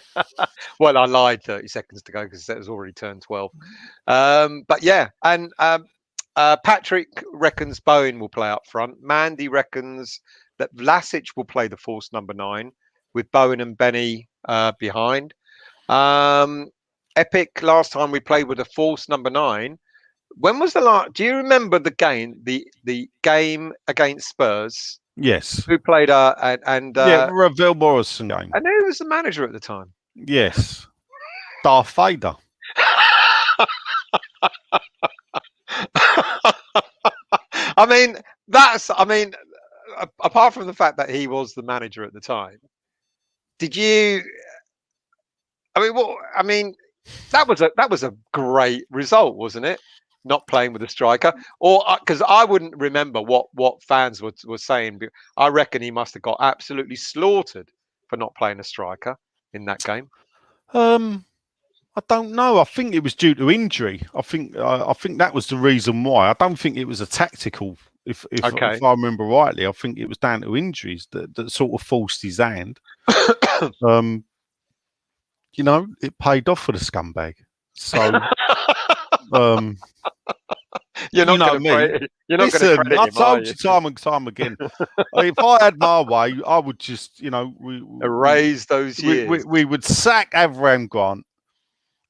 Well, I lied 30 seconds to go because that was already turned 12. But yeah, and Patrick reckons Bowen will play up front. Mandy reckons that Vlasic will play the false number 9 with Bowen and Benny behind. Epic, last time we played with a false number 9. When was the last? Do you remember the game? The game against Spurs? Yes. Who played Ravel Morrison game. And who was the manager at the time? Yes. Darth Vader. I mean, apart from the fact that he was the manager at the time, did you? That was a great result, wasn't it? Not playing with a striker, or because I wouldn't remember what fans were saying. I reckon he must have got absolutely slaughtered for not playing a striker in that game. I don't know. I think it was due to injury. I think that was the reason why. I don't think it was a tactical. If I remember rightly, I think it was down to injuries that sort of forced his hand. It paid off for the scumbag. So, you're not going to credit him, I told you time and time again. If I had my way, I would just, erase those years. We would sack Avram Grant.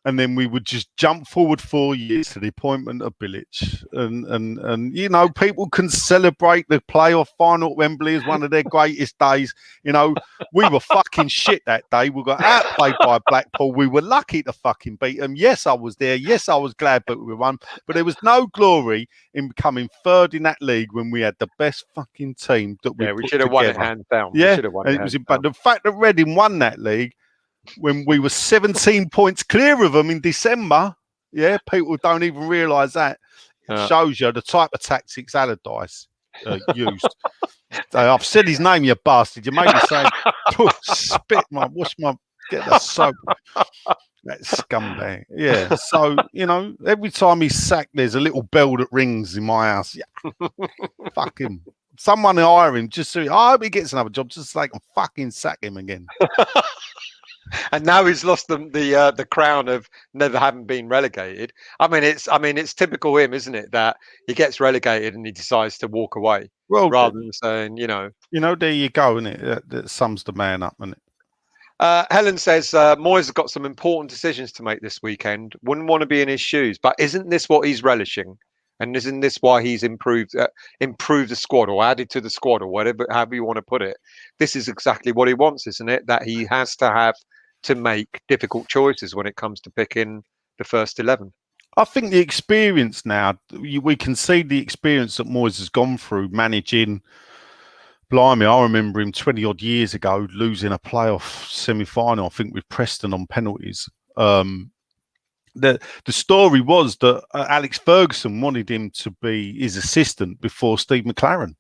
And then we would just jump forward 4 years to the appointment of Bilic. And people can celebrate the playoff final at Wembley as one of their greatest days. We were fucking shit that day. We got outplayed by Blackpool. We were lucky to fucking beat them. Yes, I was there. Yes, I was glad that we won. But there was no glory in becoming third in that league when we had the best fucking team that we should have won it hands down. Yeah, but the fact that Reading won that league when we were 17 points clear of them in December, people don't even realise that. It shows you the type of tactics Allardyce used. I've said his name, you bastard. You made me say, spit get the soap. That scumbag. Yeah. So, every time he's sacked, there's a little bell that rings in my house. Yeah. Fuck him. Someone hire him just so I hope he gets another job just so they can fucking sack him again. And now he's lost the crown of never having been relegated. It's typical him, isn't it, that he gets relegated and he decides to walk away rather than saying, there you go, isn't it? That sums the man up, isn't it? Helen says Moyes has got some important decisions to make this weekend. Wouldn't want to be in his shoes, but isn't this what he's relishing? And isn't this why he's improved the squad or added to the squad or however you want to put it? This is exactly what he wants, isn't it? That he has to have to make difficult choices when it comes to picking the first 11. I think the experience now, we can see the experience that Moyes has gone through managing. Blimey, I remember him 20 odd years ago losing a playoff semi-final, I think, with Preston on penalties. The story was that Alex Ferguson wanted him to be his assistant before Steve McLaren,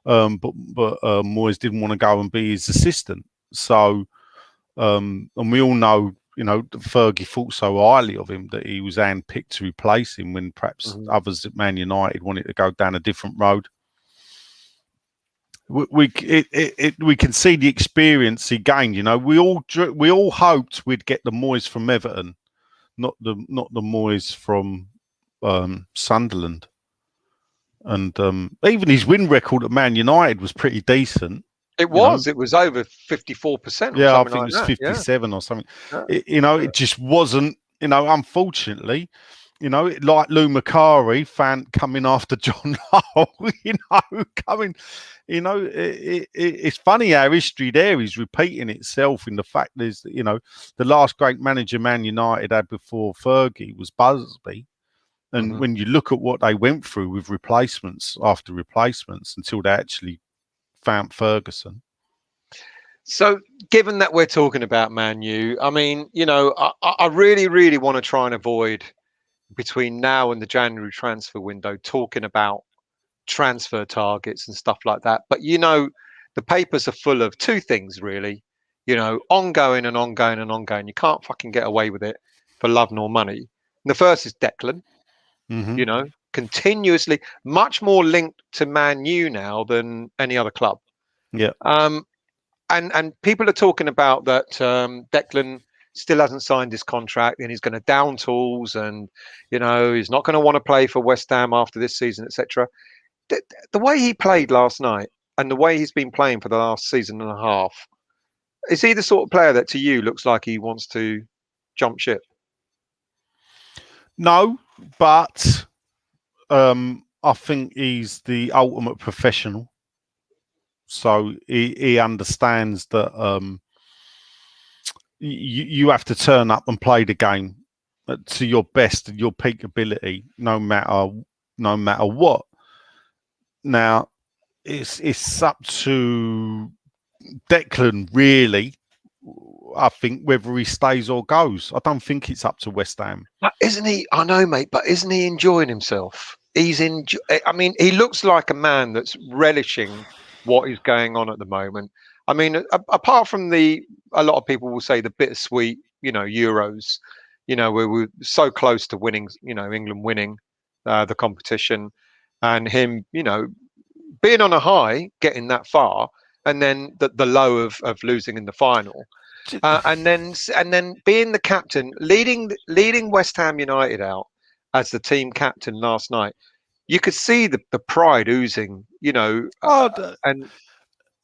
but Moyes didn't want to go and be his assistant. So, and we all know, Fergie thought so highly of him that he was handpicked to replace him when perhaps others at Man United wanted to go down a different road. We can see the experience he gained. We all hoped we'd get the Moyes from Everton. Not the Moyes from Sunderland, and even his win record at Man United was pretty decent. It was. It was over 54%. Yeah, I think it was 57 or something. It just wasn't. Unfortunately, like Lou Macari coming after John Hull. It's funny how history there is repeating itself in the fact is that, the last great manager Man United had before Fergie was Busby. And when you look at what they went through with replacements after replacements until they actually found Ferguson. So given that we're talking about Man U, I really, really want to try and avoid between now and the January transfer window talking about transfer targets and stuff like that. But the papers are full of two things really, ongoing and ongoing and ongoing. You can't fucking get away with it for love nor money. And the first is Declan, continuously much more linked to Man U now than any other club. Yeah. and people are talking about that Declan still hasn't signed his contract and he's going to down tools and he's not going to want to play for West Ham after this season, etc. The way he played last night and the way he's been playing for the last season and a half, is he the sort of player that to you looks like he wants to jump ship? No, but I think he's the ultimate professional. So he understands that you have to turn up and play the game to your best and your peak ability, no matter what. Now, it's up to Declan, really. I think whether he stays or goes. I don't think it's up to West Ham. But isn't he? I know, mate, but isn't he enjoying himself? I mean, he looks like a man that's relishing what is going on at the moment. I mean, apart from a lot of people will say the bittersweet, Euros, where we're so close to winning, England winning the competition, and him, being on a high, getting that far, and then the low of losing in the final. And then being the captain, leading West Ham United out as the team captain last night, you could see the pride oozing, and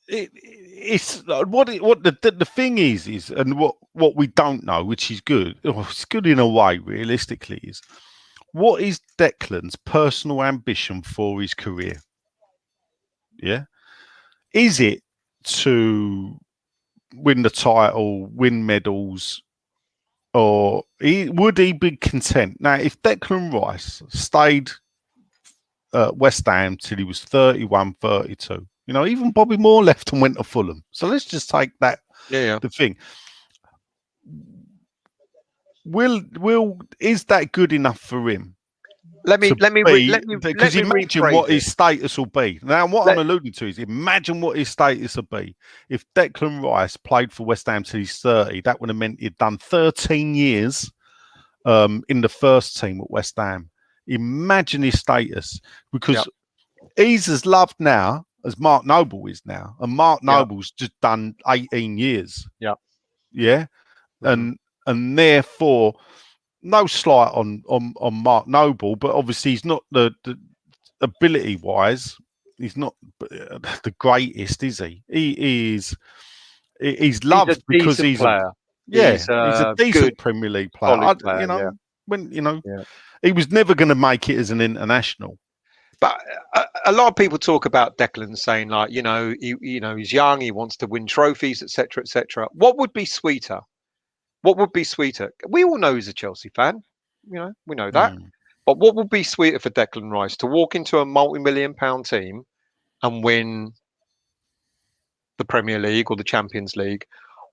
it's what the thing is, and what we don't know, which is good. It's good in a way, realistically, is what is Declan's personal ambition for his career? Yeah, is it to win the title, win medals, or would he be content? Now, if Declan Rice stayed at West Ham till he was 31, 32, even Bobby Moore left and went to Fulham. So let's just take that. Yeah. The thing. Is that good enough for him? Because imagine what his status will be. Now, what I'm alluding to is imagine what his status will be if Declan Rice played for West Ham till he's 30. That would have meant he'd done 13 years in the first team at West Ham. Imagine his status, because he's as loved now as Mark Noble is now, and Mark Noble's just done 18 years. Yeah. Mm-hmm. And therefore, no slight on Mark Noble, but obviously he's not the ability wise, he's not the greatest, is he? He's loved because he's player. He's a decent Premier League player. He was never going to make it as an international. But a lot of people talk about Declan saying, like, he's young, he wants to win trophies, etc., etc. What would be sweeter? What would be sweeter? We all know he's a Chelsea fan. We know that. But what would be sweeter for Declan Rice to walk into a multi-million-pound team and win the Premier League or the Champions League,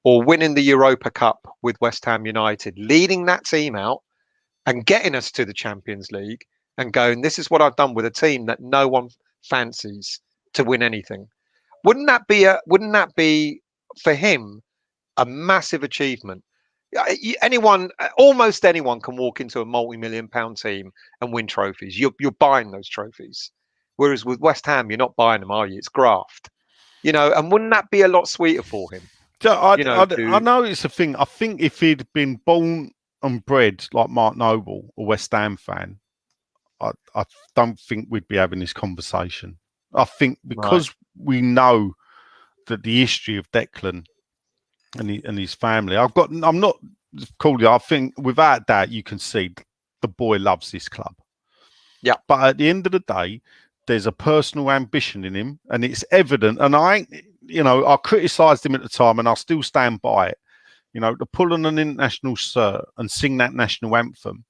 or winning the Europa Cup with West Ham United, leading that team out and getting us to the Champions League and going, this is what I've done with a team that no one fancies to win anything. Wouldn't that be for him a massive achievement? Almost anyone can walk into a multi-million-pound team and win trophies. You're buying those trophies. Whereas with West Ham, you're not buying them, are you? It's graft. And wouldn't that be a lot sweeter for him? I know it's a thing. I think if he'd been born and bred like Mark Noble, a West Ham fan, I don't think we'd be having this conversation. I think because we know that the history of Declan and his family, I think without doubt you can see the boy loves this club. Yeah. But at the end of the day, there's a personal ambition in him, and it's evident. And I criticised him at the time, and I still stand by it. To pull on an international cert and sing that national anthem,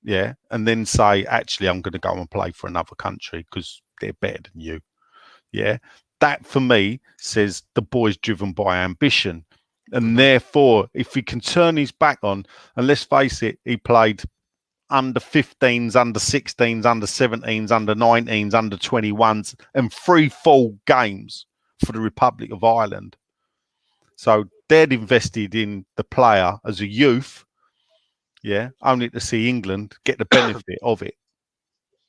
and then say, actually, I'm going to go and play for another country because they're better than you. Yeah, that for me says the boy's driven by ambition, and therefore, if he can turn his back on, and let's face it, he played under 15s, under 16s, under 17s, under 19s, under 21s, and 3 full games for the Republic of Ireland. So they'd invested in the player as a youth, only to see England get the benefit of it.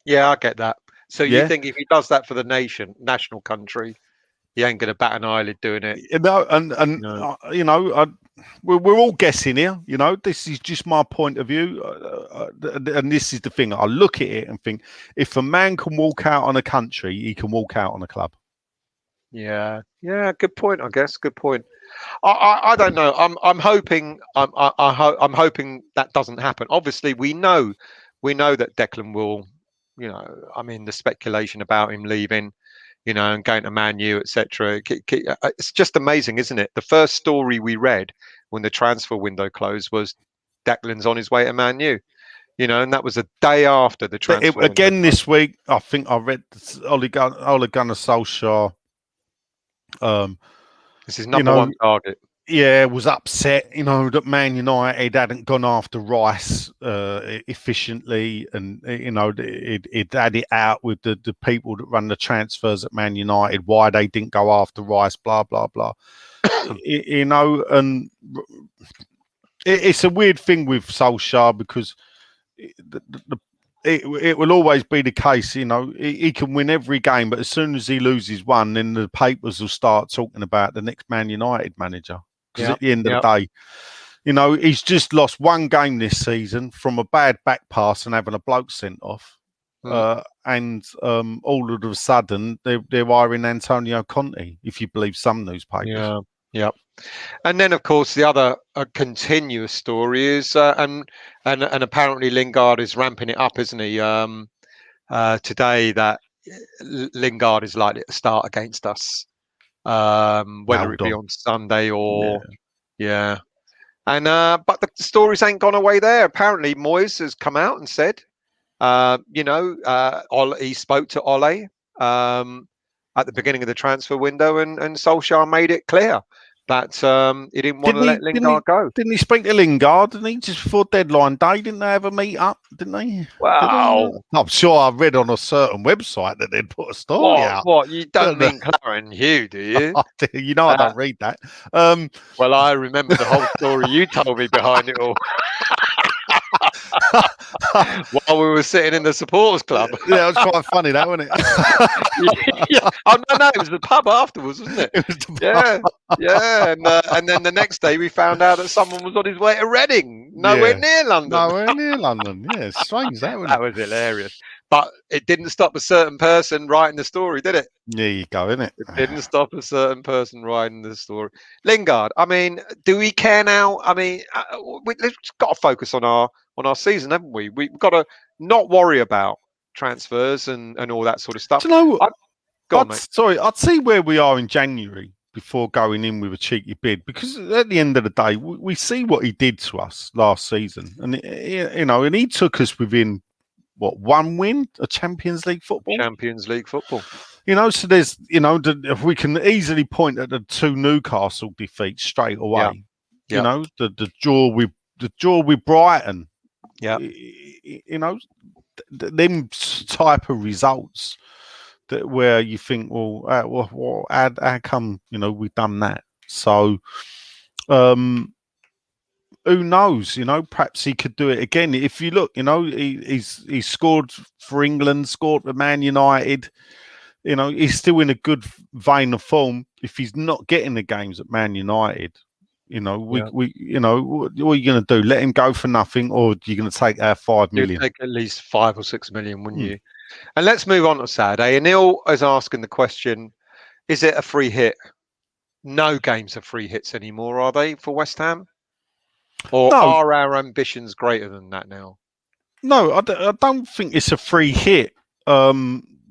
Yeah, I get that. So you think if he does that for the national country, he ain't going to bat an eyelid doing it. No, you know, we're all guessing here. You know, this is just my point of view, and this is the thing. I look at it and think, if a man can walk out on a country, he can walk out on a club. Yeah, good point. I guess good point. I don't know. I'm hoping I'm hoping that doesn't happen. Obviously, we know that Declan will. You know, I mean, the speculation about him leaving, you know, and going to Man U, etc. It's just amazing, isn't it? The first story we read when the transfer window closed was Declan's on his way to Man U. You know, and that was a day after the transfer. Again this week, I think I read Ole Gunnar Solskjaer. This is number one target. Yeah, was upset, you know, that Man United hadn't gone after Rice efficiently, and you know, it had it out with the people that run the transfers at Man United, why they didn't go after Rice, blah blah blah. You know, and it's a weird thing with Solskjaer because it will always be the case, you know, he can win every game, but as soon as he loses one, then the papers will start talking about the next Man United manager. Because at the end of the day, you know, he's just lost one game this season from a bad back pass and having a bloke sent off. And all of a sudden, they're hiring Antonio Conte, if you believe some newspapers. Yeah. And then, of course, the other continuous story is, and apparently Lingard is ramping it up, isn't he? Today, that Lingard is likely to start against us, whether it be on Sunday or And but the stories ain't gone away there. Apparently, Moyes has come out and said, you know, he spoke to Ole at the beginning of the transfer window, and Solskjaer made it clear that he didn't want to let Lingard go. Didn't he speak to Lingard? Didn't he, just before deadline day? Didn't they have a meet up? Didn't they? Wow. I'm sure I read on a certain website that they'd put a story out. What? You don't mean Clara and Hugh, do you? You know I don't read that. Well, I remember the whole story you told me behind it all. While we were sitting in the supporters club. Yeah, it was quite funny, that, wasn't it? Yeah. Oh no, it was the pub afterwards, wasn't it? It was the pub. Yeah. And then the next day we found out that someone was on his way to Reading, nowhere near London. Nowhere near London. Yeah, it's strange, that, wasn't it? That was hilarious. But it didn't stop a certain person writing the story, did it? There you go, innit? It didn't stop a certain person writing the story. Lingard, I mean, do we care now? I mean, we've got to focus on our season, haven't we? We've got to not worry about transfers and all that sort of stuff. Do you know what? Sorry, I'd see where we are in January before going in with a cheeky bid, because at the end of the day, we see what he did to us last season, and you know, and he took us within one win, a Champions League football. You know, so there's, you know, if we can easily point at the 2 Newcastle defeats straight away. You know, the draw with Brighton. Yeah. You know, them type of results that where you think, well, how come, you know, we've done that? So, who knows? You know, perhaps he could do it again. If you look, you know, he's scored for England, scored for Man United. You know, he's still in a good vein of form. If he's not getting the games at Man United, you know, we you know, what are you going to do? Let him go for nothing, or are you going to take our 5 million? You'd take at least 5 or 6 million, wouldn't you? And let's move on to Saturday. Anil is asking the question: is it a free hit? No games are free hits anymore, are they, for West Ham? Or are our ambitions greater than that now? No, I don't think it's a free hit.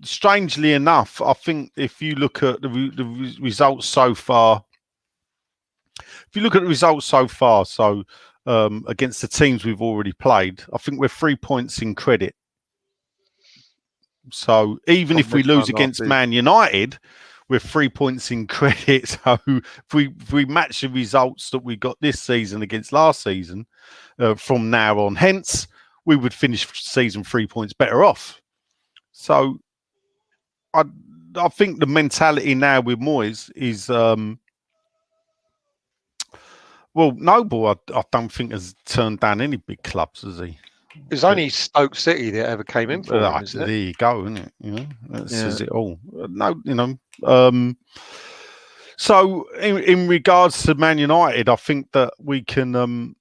Strangely enough, I think if you look at the results so far, so against the teams we've already played, I think we're 3 points in credit. So even if we lose against Man United, we're 3 points in credit. So if we match the results that we got this season against last season, from now on, hence we would finish season 3 points better off. So I think the mentality now with Moyes is well, Noble, I don't think has turned down any big clubs, has he? It's only Stoke City that ever came in for him, isn't it? There you go, isn't it? You know, that says it all. No, you know, So in regards to Man United, I think that we can.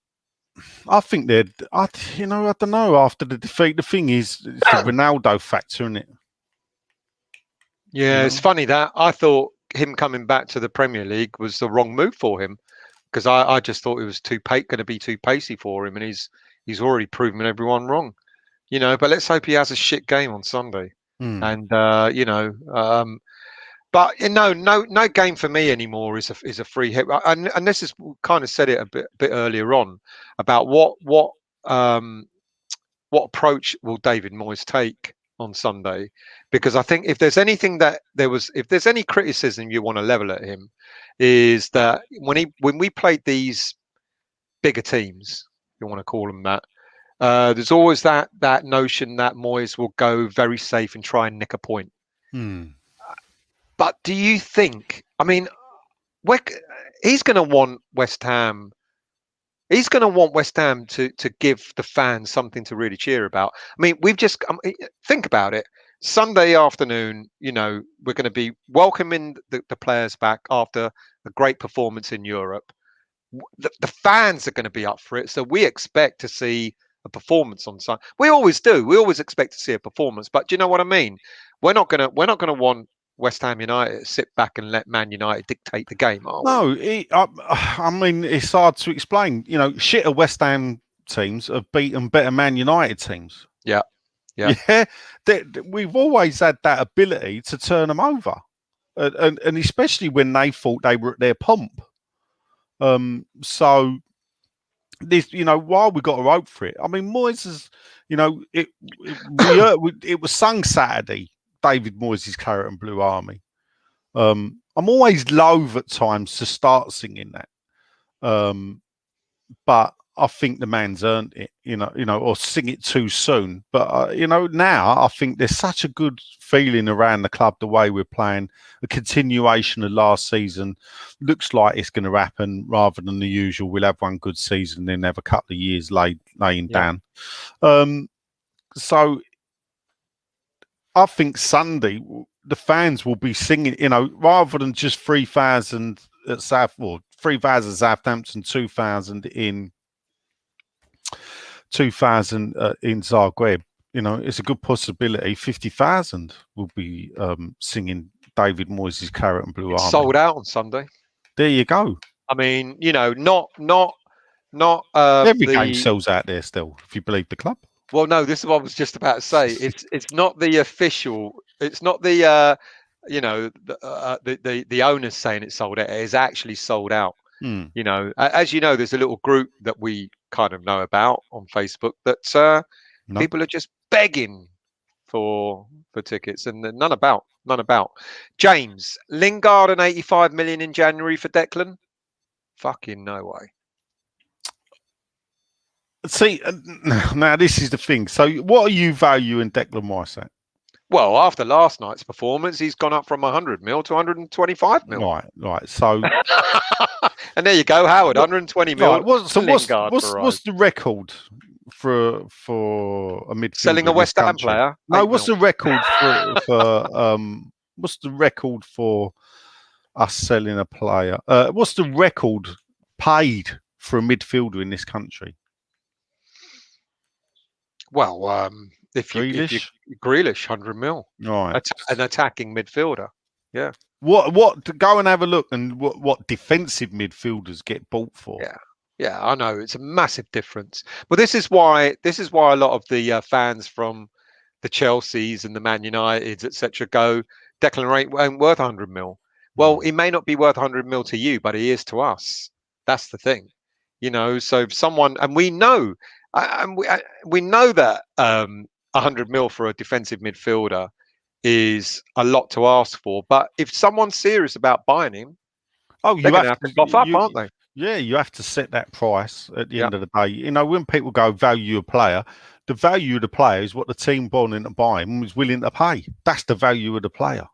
I think they'd. I don't know. After the defeat, the thing is, it's the Ronaldo factor, isn't it? Yeah, it's funny that I thought him coming back to the Premier League was the wrong move for him, because I just thought it was going to be too pacey for him, and he's already proven everyone wrong. But let's hope he has a shit game on Sunday. And but no game for me anymore is a free hit. And this is kind of said it a bit earlier on about what approach will David Moyes take on Sunday, because I think if there's anything if there's any criticism you want to level at him, is that when we played these bigger teams, if you want to call them that, there's always that notion that Moyes will go very safe and try and nick a point. But do you think? I mean, he's going to want West Ham. He's going to want West Ham to give the fans something to really cheer about. I mean, think about it. Sunday afternoon, we're going to be welcoming the players back after a great performance in Europe. The fans are going to be up for it, so we expect to see a performance on Sunday. We always do. We always expect to see a performance, but do you know what I mean? We're not going to want West Ham United to sit back and let Man United dictate the game, are we? No, I mean, it's hard to explain. Shitter West Ham teams have beaten better Man United teams. Yeah. We've always had that ability to turn them over, and especially when they thought they were at their pomp. So this, while we got to hope for it. I mean, Moyes is, it was sung Saturday, David Moyes' Claret and Blue Army. I'm always loath at times to start singing that, but I think the man's earned it, or sing it too soon. But now I think there's such a good feeling around the club, the way we're playing, the continuation of last season. Looks like it's going to happen rather than the usual. We'll have one good season, then have a couple of years laying down. So I think Sunday the fans will be singing, rather than just 3,000 at 3,000 Southampton, 2,000 in Zagreb. It's a good possibility 50,000 will be singing David Moyes' Claret and Blue Army. Sold out on Sunday. There you go. I mean, not every game sells out there still, if you believe the club. Well, no, this is what I was just about to say. It's not the official. It's not the the owners saying it's sold out. It is actually sold out. As you know, there's a little group that we kind of know about on Facebook that people are just begging for tickets, and none about. James, Lingard and 85 million in January for Declan. Fucking no way. See, now this is the thing. So, what are you valuing Declan Rice at? Well, after last night's performance, he's gone up from 100 mil to 125 mil. Right. So, and there you go, Howard. 120 mil. Right, what's the record for a midfielder? Selling a West Ham player? No, what's the record for what's the record for us selling a player? What's the record paid for a midfielder in this country? Well, if Grealish, 100 mil, right? An attacking midfielder, yeah. What? Go and have a look, and what defensive midfielders get bought for? Yeah, I know it's a massive difference. But this is why a lot of the fans from the Chelseas and the Man Uniteds, etc., go, Declan Rice ain't worth 100 mil. Well, he may not be worth 100 mil to you, but he is to us. That's the thing, So if someone, and we know. And we know that 100 mil for a defensive midfielder is a lot to ask for. But if someone's serious about buying him, they're going to have to bluff up, aren't they? Yeah, you have to set that price at the end of the day. When people go value a player, the value of the player is what the team wanting to buy him was willing to pay. That's the value of the player.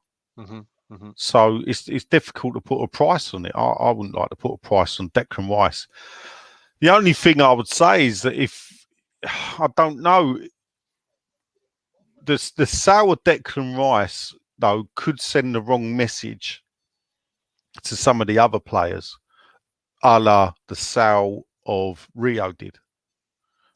So it's difficult to put a price on it. I wouldn't like to put a price on Declan Rice. The only thing I would say is that I don't know, the sour Declan Rice though could send the wrong message to some of the other players, a la the Sal of Rio did.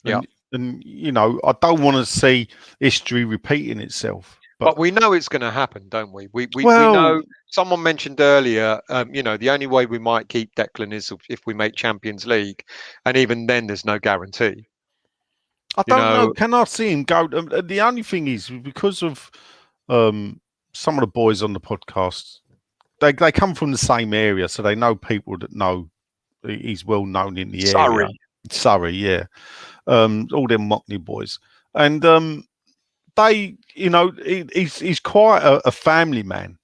And, and you know, I don't want to see history repeating itself. But we know it's going to happen, don't we? We know. Someone mentioned earlier, you know, the only way we might keep Declan is if we make Champions League, and even then, there's no guarantee. I don't know. Can I see him go? The only thing is because of some of the boys on the podcast, they come from the same area, so they know people that know he's well known in the area. Surrey, yeah. All them Mockney boys, and they, you know, he's quite a family man,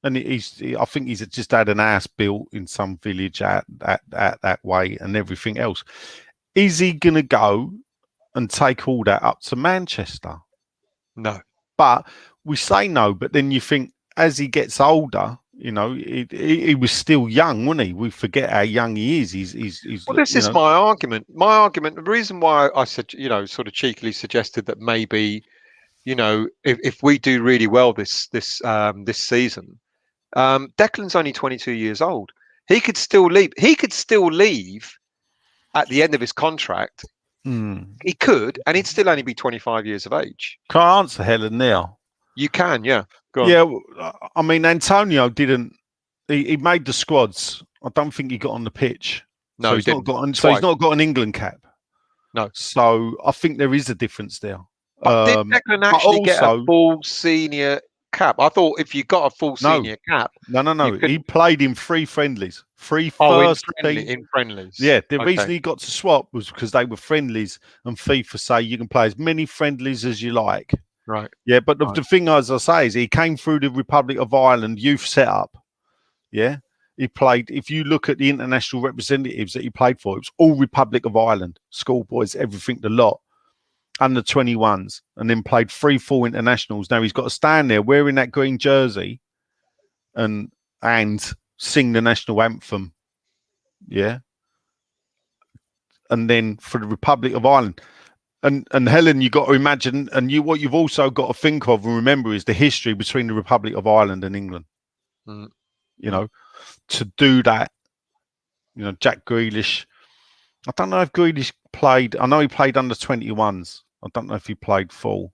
and I think he's just had an house built in some village at that way and everything else. Is he gonna go and take all that up to Manchester? No. But we say no, but then you think as he gets older, you know, he was still young, wasn't he? We forget how young he is. He's well, this is my argument. My argument, the reason why I said, you know, sort of cheekily suggested that maybe, you know, if we do really well this season, Declan's only 22 years old. He could still leave. He could still leave at the end of his contract. He could, and he'd still only be 25 years of age. Can I answer Helen now? You can, yeah. Go on. Yeah, I mean, Antonio didn't. He made the squads. I don't think he got on the pitch. No, so he's not got. So he's not got an England cap. No. So I think there is a difference there. But did Declan actually get a full senior cap? I thought if you got a full senior cap, no. He played in 3 friendlies. In friendlies. Yeah, the reason he got to swap was because they were friendlies, and FIFA say you can play as many friendlies as you like. Right. Yeah, but the thing, as I say, is he came through the Republic of Ireland youth setup. Yeah, he played. If you look at the international representatives that he played for, it was all Republic of Ireland, schoolboys, everything, the lot, under 21s, and then played 3-4 internationals. Now he's got to stand there wearing that green jersey, and sing the national anthem. Yeah, and then for the Republic of Ireland. And Helen, you got to imagine, and what you've also got to think of and remember is the history between the Republic of Ireland and England. You know, to do that, you know, Jack Grealish. I don't know if Grealish played. I know he played under 21s. I don't know if he played full.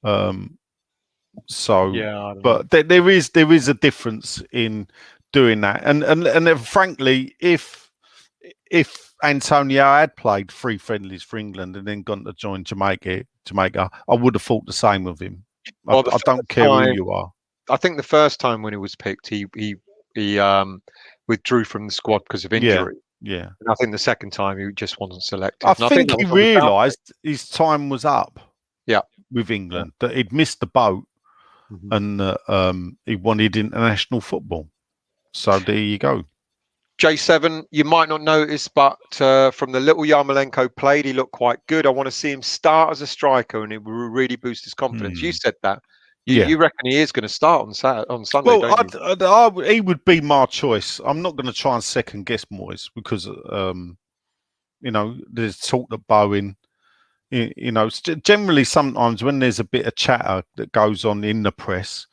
So, yeah, but there is a difference in doing that, and frankly, if Antonio had played 3 friendlies for England and then gone to join Jamaica, I would have thought the same of him. Well, I don't care who you are. I think the first time when he was picked, he withdrew from the squad because of injury. Yeah. And I think the second time he just wasn't selected. I think he realised his time was up. Yeah. With England, that he'd missed the boat, and he wanted international football. So there you go. J7, you might not notice, but from the little Yarmolenko played, he looked quite good. I want to see him start as a striker, and it will really boost his confidence. You said that. You reckon he is going to start on Sunday? Well, he would be my choice. I'm not going to try and second guess Moyes because, you know, there's talk that Bowen, you know, generally sometimes when there's a bit of chatter that goes on in the press,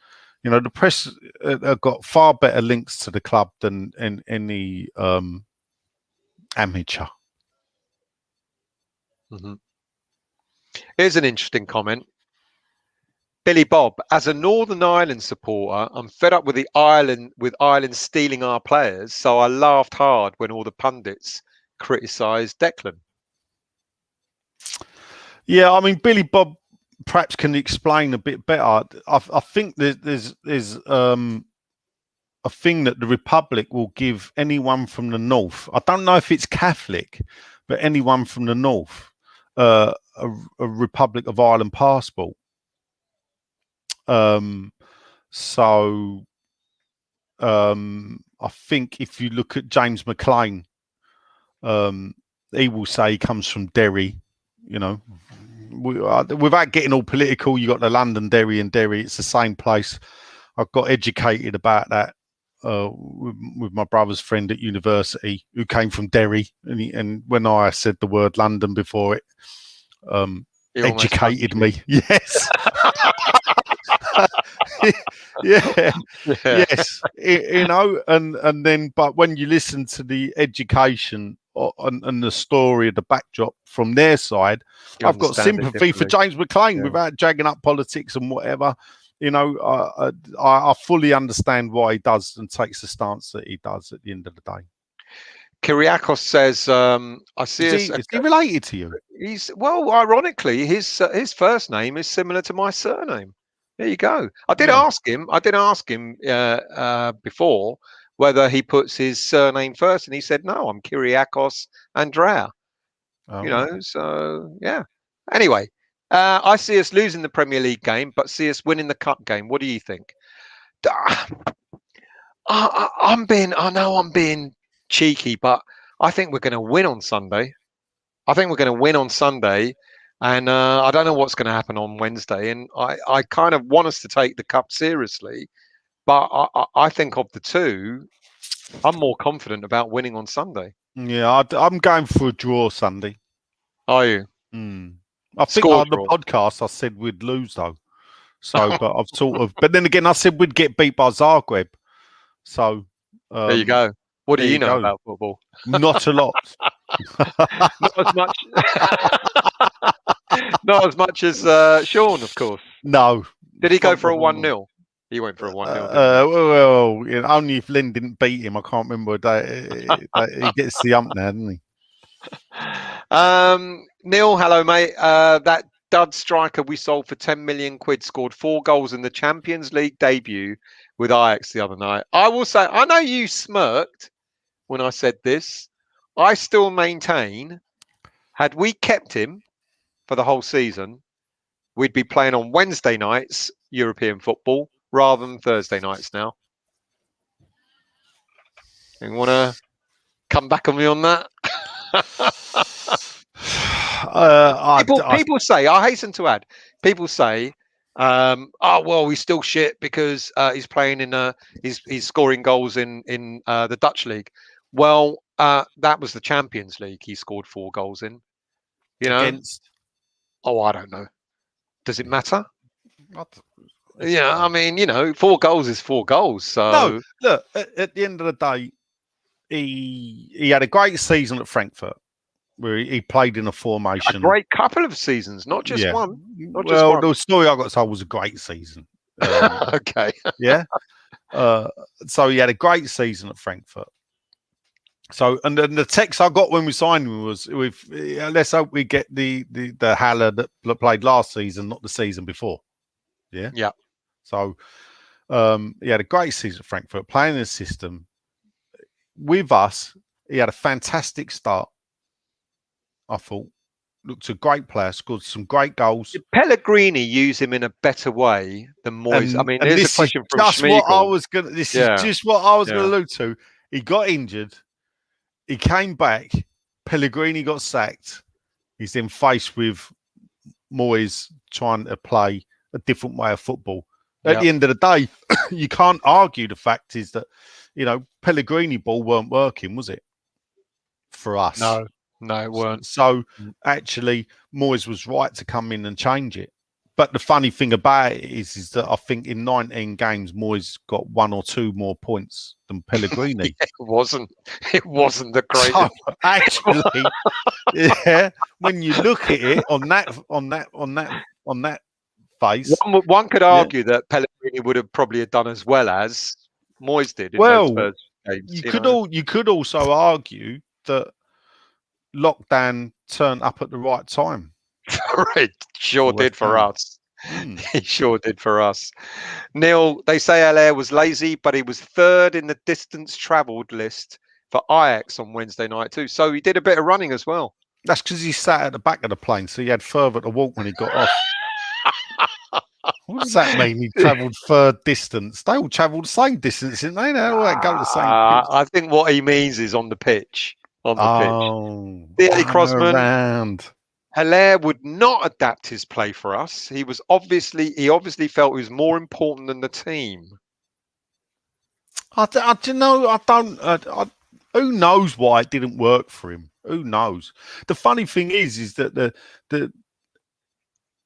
you know, the press have got far better links to the club than any amateur. Here's an interesting comment. Billy Bob, as a Northern Ireland supporter, I'm fed up with Ireland stealing our players, so I laughed hard when all the pundits criticised Declan. Yeah, I mean, Billy Bob perhaps can explain a bit better. I think there's a thing that the Republic will give anyone from the north. I don't know if it's Catholic, but anyone from the north, a Republic of Ireland passport. So I think if you look at James McLean, he will say he comes from Derry. You know, without getting all political, you got the London Derry and Derry. It's the same place. I got educated about that with my brother's friend at university who came from Derry, and when I said the word London before it, educated me. Yes. Yeah, yes, you know, and then, but when you listen to the education and the story of the backdrop from their side, I've got sympathy for James McClean without dragging up politics and whatever. You know, I fully understand why he does and takes the stance that he does at the end of the day. Kyriakos says, "I see is he related to you?" He's ironically, his first name is similar to my surname. There you go. I did ask him before whether he puts his surname first, and he said no. I'm Kyriakos Andrea. You know, so yeah. Anyway, I see us losing the Premier League game, but see us winning the Cup game. What do you think? I know I'm being cheeky, but I think we're going to win on Sunday. I think we're going to win on Sunday, and I don't know what's going to happen on Wednesday. And I kind of want us to take the Cup seriously, but I think of the two, I'm more confident about winning on Sunday. Yeah, I'm going for a draw Sunday. Are you? I think on the podcast I said we'd lose though. So, but I've sort of, but then again, I said we'd get beat by Zagreb. So there you go. What do you know about football? Not a lot. Not as much. Not as much as Sean, of course. No. Did he go for a 1-0? He went for a 1-0. Well, you know, only if Len didn't beat him. I can't remember. He gets the ump now, doesn't he? Neil, hello, mate. That dud striker we sold for 10 million quid scored 4 goals in the Champions League debut with Ajax the other night. I will say, I know you smirked when I said this. I still maintain, had we kept him for the whole season, we'd be playing on Wednesday nights European football rather than Thursday nights now. You want to come back on me on that? People say, I hasten to add, people say, oh well, he's still shit because he's playing in he's scoring goals in the Dutch league. Well, that was the Champions League. He scored 4 goals in. You know, I don't know. Does it matter? Yeah, I mean, you know, 4 goals is 4 goals. So no, look, at the end of the day, he had a great season at Frankfurt, where he played in a formation. A great couple of seasons, not just one. The story I got told was a great season. Okay. Yeah. So he had a great season at Frankfurt. So, and then the text I got when we signed him was, let's hope we get the Haller that played last season, not the season before. Yeah. Yeah. So he had a great season at Frankfurt, playing in the system. With us, he had a fantastic start. I thought, looked a great player, scored some great goals. Did Pellegrini use him in a better way than Moyes? I mean, here's a question from Schmeigel. This is just what I was going to allude to. He got injured. He came back. Pellegrini got sacked. He's then faced with Moyes trying to play a different way of football. At the end of the day, you can't argue the fact is that, you know, Pellegrini ball weren't working, was it? For us. No, it weren't. So actually, Moyes was right to come in and change it. But the funny thing about it is that I think in 19 games, Moyes got 1 or 2 more points than Pellegrini. It wasn't the greatest. So, actually, when you look at it on that face, one could argue that Pellegrini would have probably done as well as Moyes did in those first games. You could also argue that lockdown turned up at the right time. It sure did for us. He sure did for us. Neil, they say Haller was lazy, but he was 3rd in the distance travelled list for Ajax on Wednesday night too. So he did a bit of running as well. That's because he sat at the back of the plane, so he had further to walk when he got off. What does that mean? He travelled 3rd distance. They all travelled the same distance, didn't they? They all go the same pitch. I think what he means is on the pitch. On the pitch. Daily Crossman. Haller would not adapt his play for us. He obviously felt he was more important than the team. Who knows why it didn't work for him? Who knows? The funny thing is that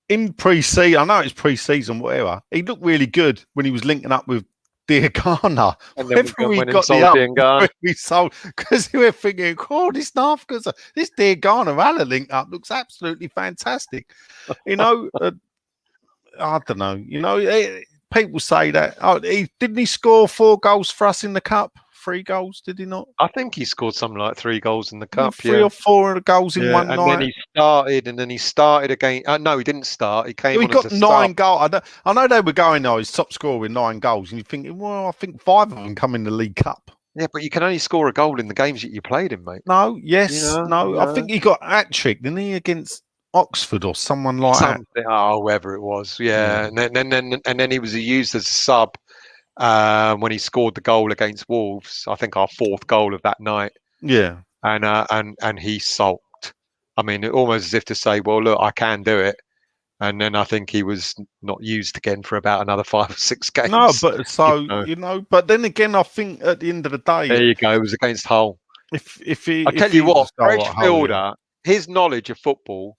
in pre-season, I know it's pre-season, whatever. He looked really good when he was linking up with Diagana. And then we when got the up, we sold because we were thinking, "Oh, this because this Diagana Alla link up looks absolutely fantastic." You know, I don't know. You know, people say that. Oh, didn't he score 4 goals for us in the cup? 3 goals, did he not? I think he scored something like 3 goals in the cup. 3 or 4 goals in one night. And then he started again. No, he didn't start. He came. He got 9 goals. I know they were going. He's top scorer with 9 goals, and you're thinking, well, I think 5 of them come in the League Cup. Yeah, but you can only score a goal in the games that you played in, mate. No, yes, no. I think he got hat-trick, didn't he, against Oxford or someone like that? Oh, whoever it was, yeah. And then he was used as a sub when he scored the goal against Wolves. I think our 4th goal of that night. Yeah, and he sulked. I mean, almost as if to say, "Well, look, I can do it." And then I think he was not used again for about another 5 or 6 games. No, but but then again, I think at the end of the day, there you go. It was against Hull. I tell you what, fresh fielder, his knowledge of football.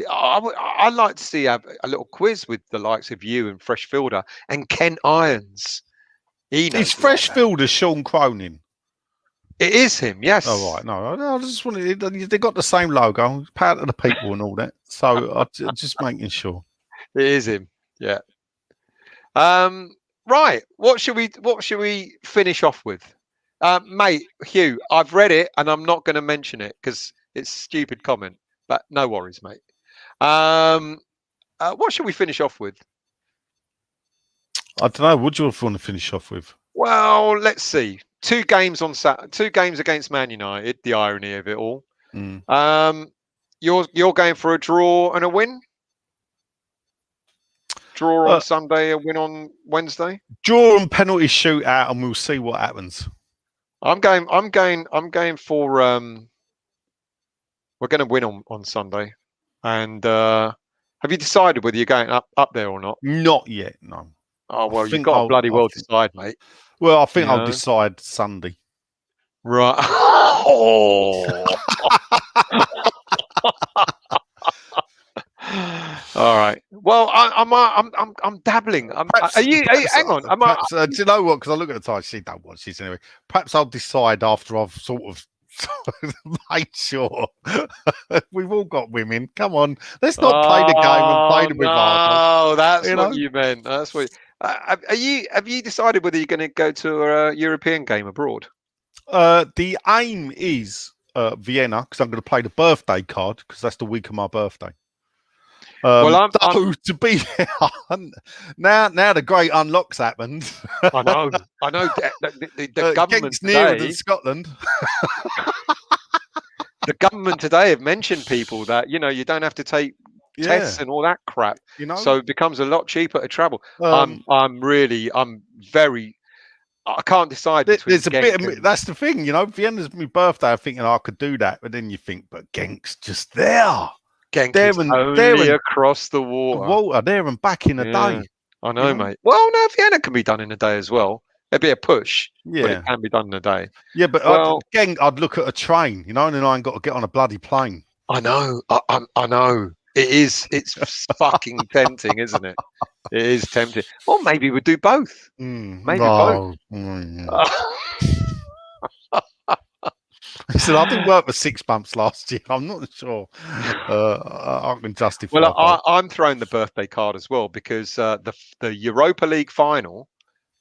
I'd like to see a little quiz with the likes of you and fresh fielder and Ken Irons. He's fresh fielder Sean Cronin. It is him, yes. Oh, right. No, I just wanted. They got the same logo, part of the people and all that. So I'm just making sure. It is him. Yeah. Right. What should we finish off with, mate? Hugh, I've read it and I'm not going to mention it because it's a stupid comment. But no worries, mate. What should we finish off with? I don't know. What do you want to finish off with? Well, let's see. 2 games on Saturday. 2 games against Man United. The irony of it all. You're going for a draw and a win. Draw on Sunday, a win on Wednesday. Draw and penalty shootout, and we'll see what happens. I'm going for. We're going to win on Sunday, and have you decided whether you're going up there or not? Not yet, no. Oh well, you've got to bloody well decide, mate. Well, I think I'll decide Sunday. Right. Oh. All right. Well, I'm dabbling. Hang on. Do you know what? Because I look at the time. She don't watch this anyway. Perhaps I'll decide after I've sort of made sure. We've all got women. Come on, let's not play the game and play them with our. No, that's what you meant. That's what. Have you decided whether you're going to go to a European game abroad? The aim is Vienna because I'm going to play the birthday card because that's the week of my birthday. I'm to be there. Now the great unlock's happened. I know. The government nearer than Scotland. The government today have mentioned people that you don't have to take tests and all that crap. So it becomes a lot cheaper to travel. I can't decide. There's a bit. That's the thing, Vienna's my birthday. I'm thinking I could do that, but then you think, but Genk's just there. Genk is only across the water. There and back in a day. I know, mate. Well, no, Vienna can be done in a day as well. It'd be a push, but it can be done in a day. Yeah, but Genk, I'd look at a train, and then I ain't got to get on a bloody plane. I know. I know. It is. It's fucking tempting, isn't it? It is tempting. Or maybe we'd do both. Maybe both. Listen, I did work for 6 months last year. I'm not sure I can justify. Well, I'm throwing the birthday card as well because the Europa League final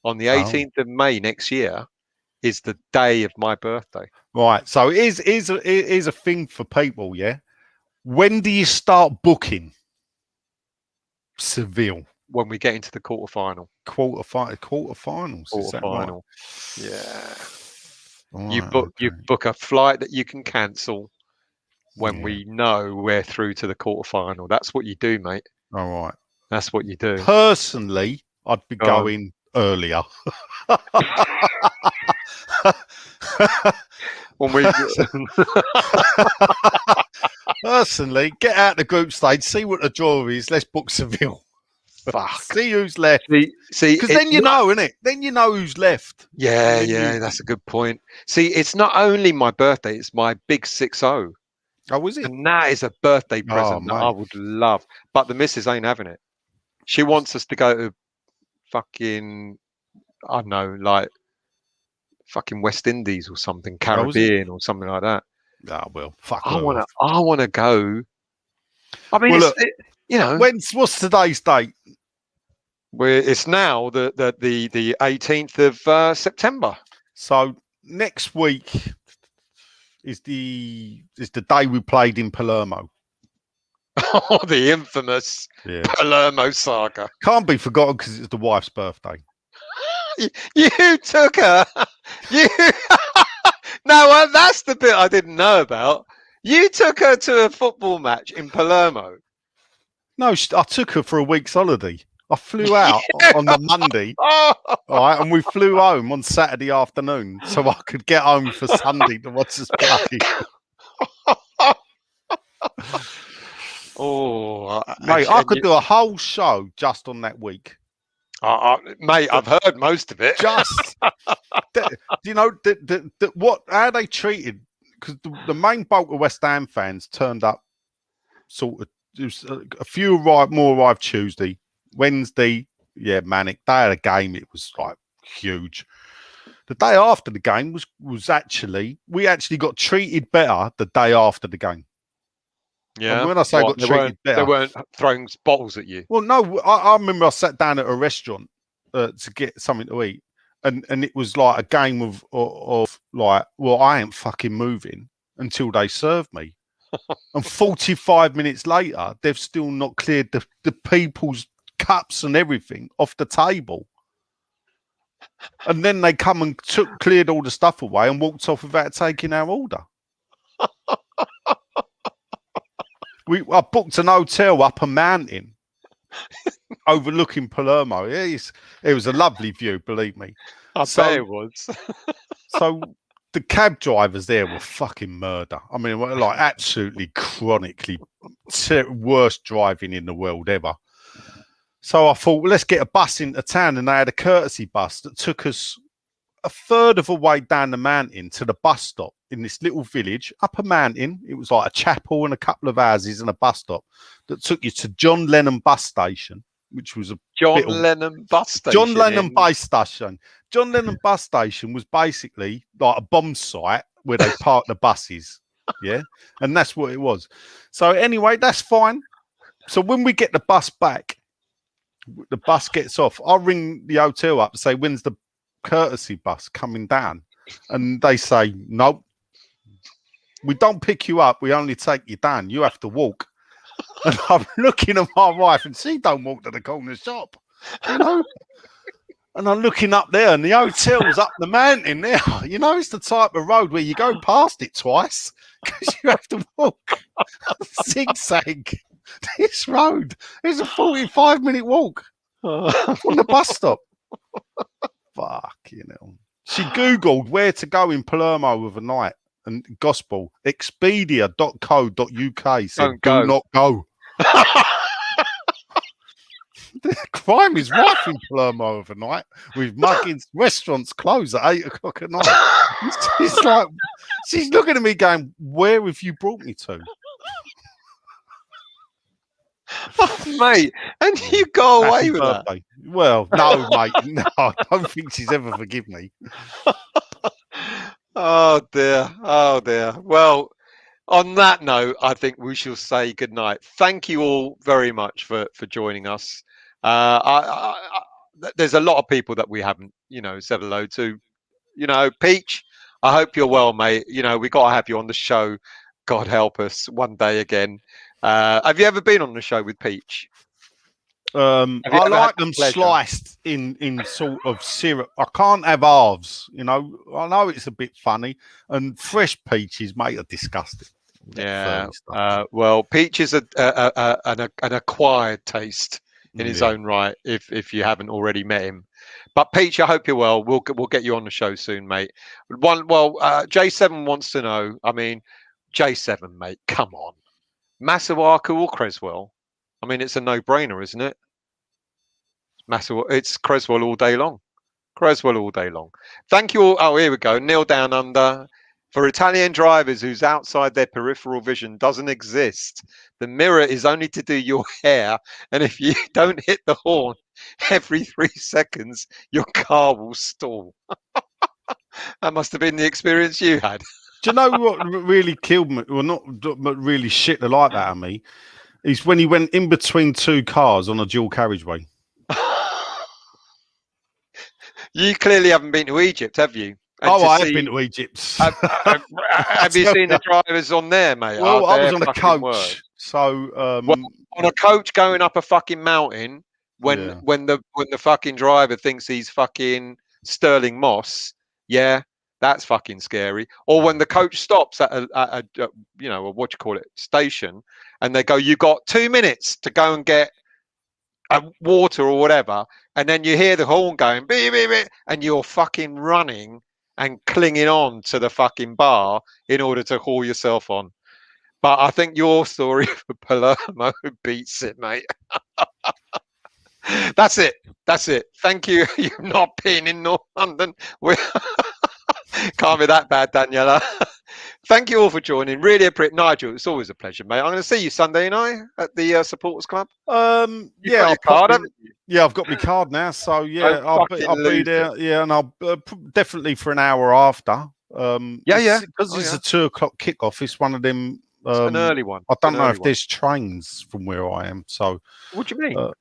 on the 18th of May next year is the day of my birthday. Right. So it is a thing for people, yeah? When do you start booking Seville? When we get into the quarterfinal. Quarterfinals. Quarterfinal. Yeah. Right, you book a flight that you can cancel when we know we're through to the quarterfinal. That's what you do, mate. All right. That's what you do. Personally, I'd be going earlier. Personally, get out the group stage, see what the draw is. Let's book Seville. Fuck. See who's left. See, because then you know, innit? Then you know who's left. Yeah, that's a good point. See, it's not only my birthday; it's my big 6-0. Oh, was it? And that is a birthday present that I would love. But the missus ain't having it. She wants us to go to fucking, I don't know, like fucking West Indies or something, Caribbean or something like that. Ah, well, fuck. I wanna go. I mean, well, look, what's today's date? It's now the 18th of September. So next week is the day we played in Palermo. Oh, the infamous Palermo saga. Can't be forgotten because it's the wife's birthday. You took her. You. No, that's the bit I didn't know about. You took her to a football match in Palermo. No, I took her for a week's holiday. I flew out on the Monday, all right, and we flew home on Saturday afternoon so I could get home for Sunday to watch us play. Oh, mate, I could do a whole show just on that week. Mate, I've heard most of it. Just, you know, how they treated, because the main bulk of West Ham fans turned up sort of, a few more arrived Tuesday. Wednesday, manic. They had a game. It was like huge. The day after the game was actually, we actually got treated better the day after the game. Yeah. And when I say got treated better, they weren't throwing bottles at you. Well, no, I remember I sat down at a restaurant to get something to eat, and it was like a game of like, well, I ain't fucking moving until they serve me. And 45 minutes later, they've still not cleared the people's cups and everything off the table. And then they come and cleared all the stuff away and walked off without taking our order. I booked an hotel up a mountain overlooking Palermo. It was a lovely view, believe me. I bet it was. So the cab drivers there were fucking murder. I mean, like absolutely chronically worst driving in the world ever. So I thought, well, let's get a bus into town, and they had a courtesy bus that took us a third of a way down the mountain to the bus stop in this little village up a mountain. It was like a chapel and a couple of houses and a bus stop that took you to John Lennon bus station, which was a John Lennon bus station. John Lennon bus station. John Lennon bus station was basically like a bomb site where they parked the buses. Yeah. And that's what it was. So anyway, that's fine. So when we get the bus back, the bus gets off, I'll ring the hotel up and say, when's the courtesy bus coming down? And they say, nope, we don't pick you up, we only take you down, you have to walk. And I'm looking at my wife, and she don't walk to the corner shop, you know. And I'm looking up there, and the hotel's up the mountain there. You know, it's the type of road where you go past it twice because you have to walk zigzag. This road is a 45-minute walk from the bus stop. Fuck, you know. She Googled where to go in Palermo overnight, and gospel, expedia.co.uk said, do not go. The crime is rife in Palermo overnight, with muggings, restaurants close at 8 o'clock at night. She's like, she's looking at me going, where have you brought me to? Oh, mate, and you go away with that. Well, no, mate, no, I don't think she's ever forgiven me. Oh dear, oh dear. Well, on that note, I think we shall say good night. Thank you all very much for joining us. There's a lot of people that we haven't, said hello to. Peach, I hope you're well, mate. We got to have you on the show. God help us one day again. Have you ever been on the show with Peach? I like them sliced in sort of syrup. I can't have halves, I know it's a bit funny, and fresh peaches, mate, are disgusting. Yeah. Well, Peach is an acquired taste in his own right. If you haven't already met him, but Peach, I hope you're well. We'll get you on the show soon, mate. J7 wants to know. I mean, J7, mate, come on. Masuaku or Creswell? I mean, it's a no-brainer, isn't it? It's Creswell all day long. Creswell all day long. Thank you all. Oh, here we go. Neil Down Under. For Italian drivers whose outside their peripheral vision doesn't exist, the mirror is only to do your hair, and if you don't hit the horn every 3 seconds, your car will stall. That must have been the experience you had. Do you know what really killed me? Well, not really shit the light out of me. Is when he went in between two cars on a dual carriageway. You clearly haven't been to Egypt, have you? I have been to Egypt. Have you seen the drivers on there, mate? Well, I was on a coach, so on a coach going up a fucking mountain when the fucking driver thinks he's fucking Sterling Moss. Yeah, that's fucking scary. Or when the coach stops at a you know, what you call it, station, and they go, "You got 2 minutes to go and get water or whatever," and then you hear the horn going beep, beep, beep, and you're fucking running and clinging on to the fucking bar in order to haul yourself on. But I think your story for Palermo beats it, mate. That's it. Thank you. You've not been in North London. Can't be that bad, Daniela. Thank you all for joining. Really appreciate Nigel. It's always a pleasure, mate. I'm going to see you Sunday night at the supporters club. Yeah, I've got my card now, so yeah, I'll be there. Yeah, and I'll definitely for an hour after. Because it's a 2 o'clock kickoff. It's one of them. It's an early one. I don't know if there's trains from where I am. So what do you mean?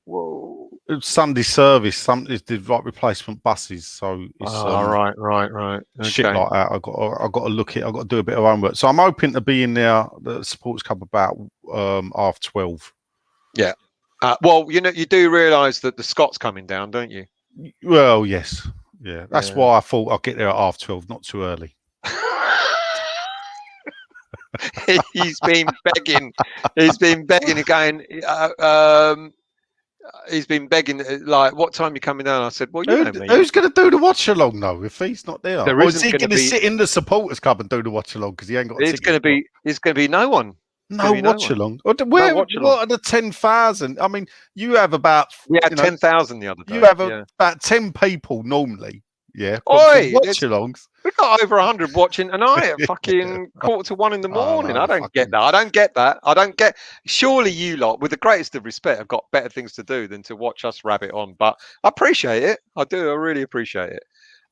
It's Sunday service. It's the replacement buses. So it's right. Okay. Shit like that. I got to look it. I got to do a bit of homework. So I'm hoping to be in there. The supporters club about 12:30. Yeah. Well, you know, you do realise that the Scott's coming down, don't you? Well, yes. Yeah. That's why I thought I'll get there at 12:30, not too early. He's been begging again. He's been begging, like, what time are you coming down? I said, well, you know me. Who's going to do the watch along though if he's not there? Or is he going to sit in the supporters club and do the watch along because he ain't got? It's going to be no one. No watch along. What are the 10,000? I mean, you have about. We had 10,000 the other day. You have about 10 people normally. Yeah. Oi, watch alongs. We got over 100 watching tonight at fucking 1:45 in the morning. I don't get that. Surely you lot, with the greatest of respect, have got better things to do than to watch us rabbit on. But I appreciate it. I do. I really appreciate it.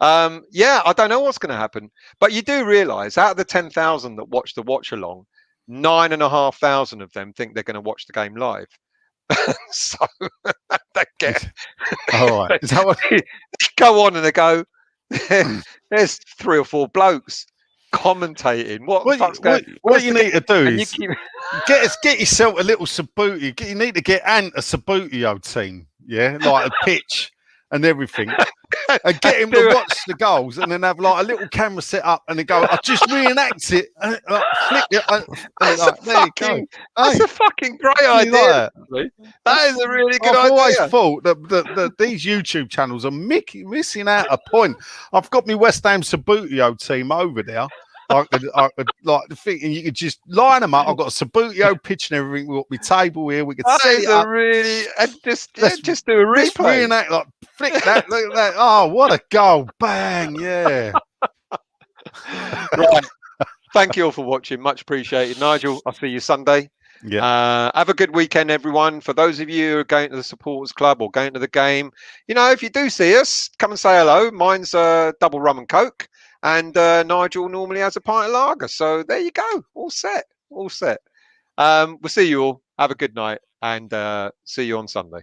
I don't know what's going to happen, but you do realise out of the 10,000 that watch the watch along, 9,500 of them think they're going to watch the game live. So they get. All right. Is that what... Go on and they go. There's 3 or 4 blokes commentating. What you need to do is get yourself a little Sabutio. You need to get Ant a Sabutio team, like a pitch and everything, and get him to watch the goals, and then have like a little camera set up, and they go, "I just reenact it, and flick it." That's a fucking great idea. That is a really good idea. I've always thought that these YouTube channels are missing out a point. I've got my West Ham Sabutio team over there. I could like the thing, and you could just line them up. I've got a Sabutio pitch and everything. We've got my table here. We could set it up. Just do a replay. Reenact, like flick that, look at that. Oh, what a goal! Bang! Yeah. Right. Thank you all for watching. Much appreciated, Nigel. I'll see you Sunday. Yeah. Have a good weekend, everyone. For those of you who are going to the supporters club or going to the game, you know, if you do see us, come and say hello. Mine's double rum and coke. And Nigel normally has a pint of lager. So there you go. All set. We'll see you all. Have a good night and see you on Sunday.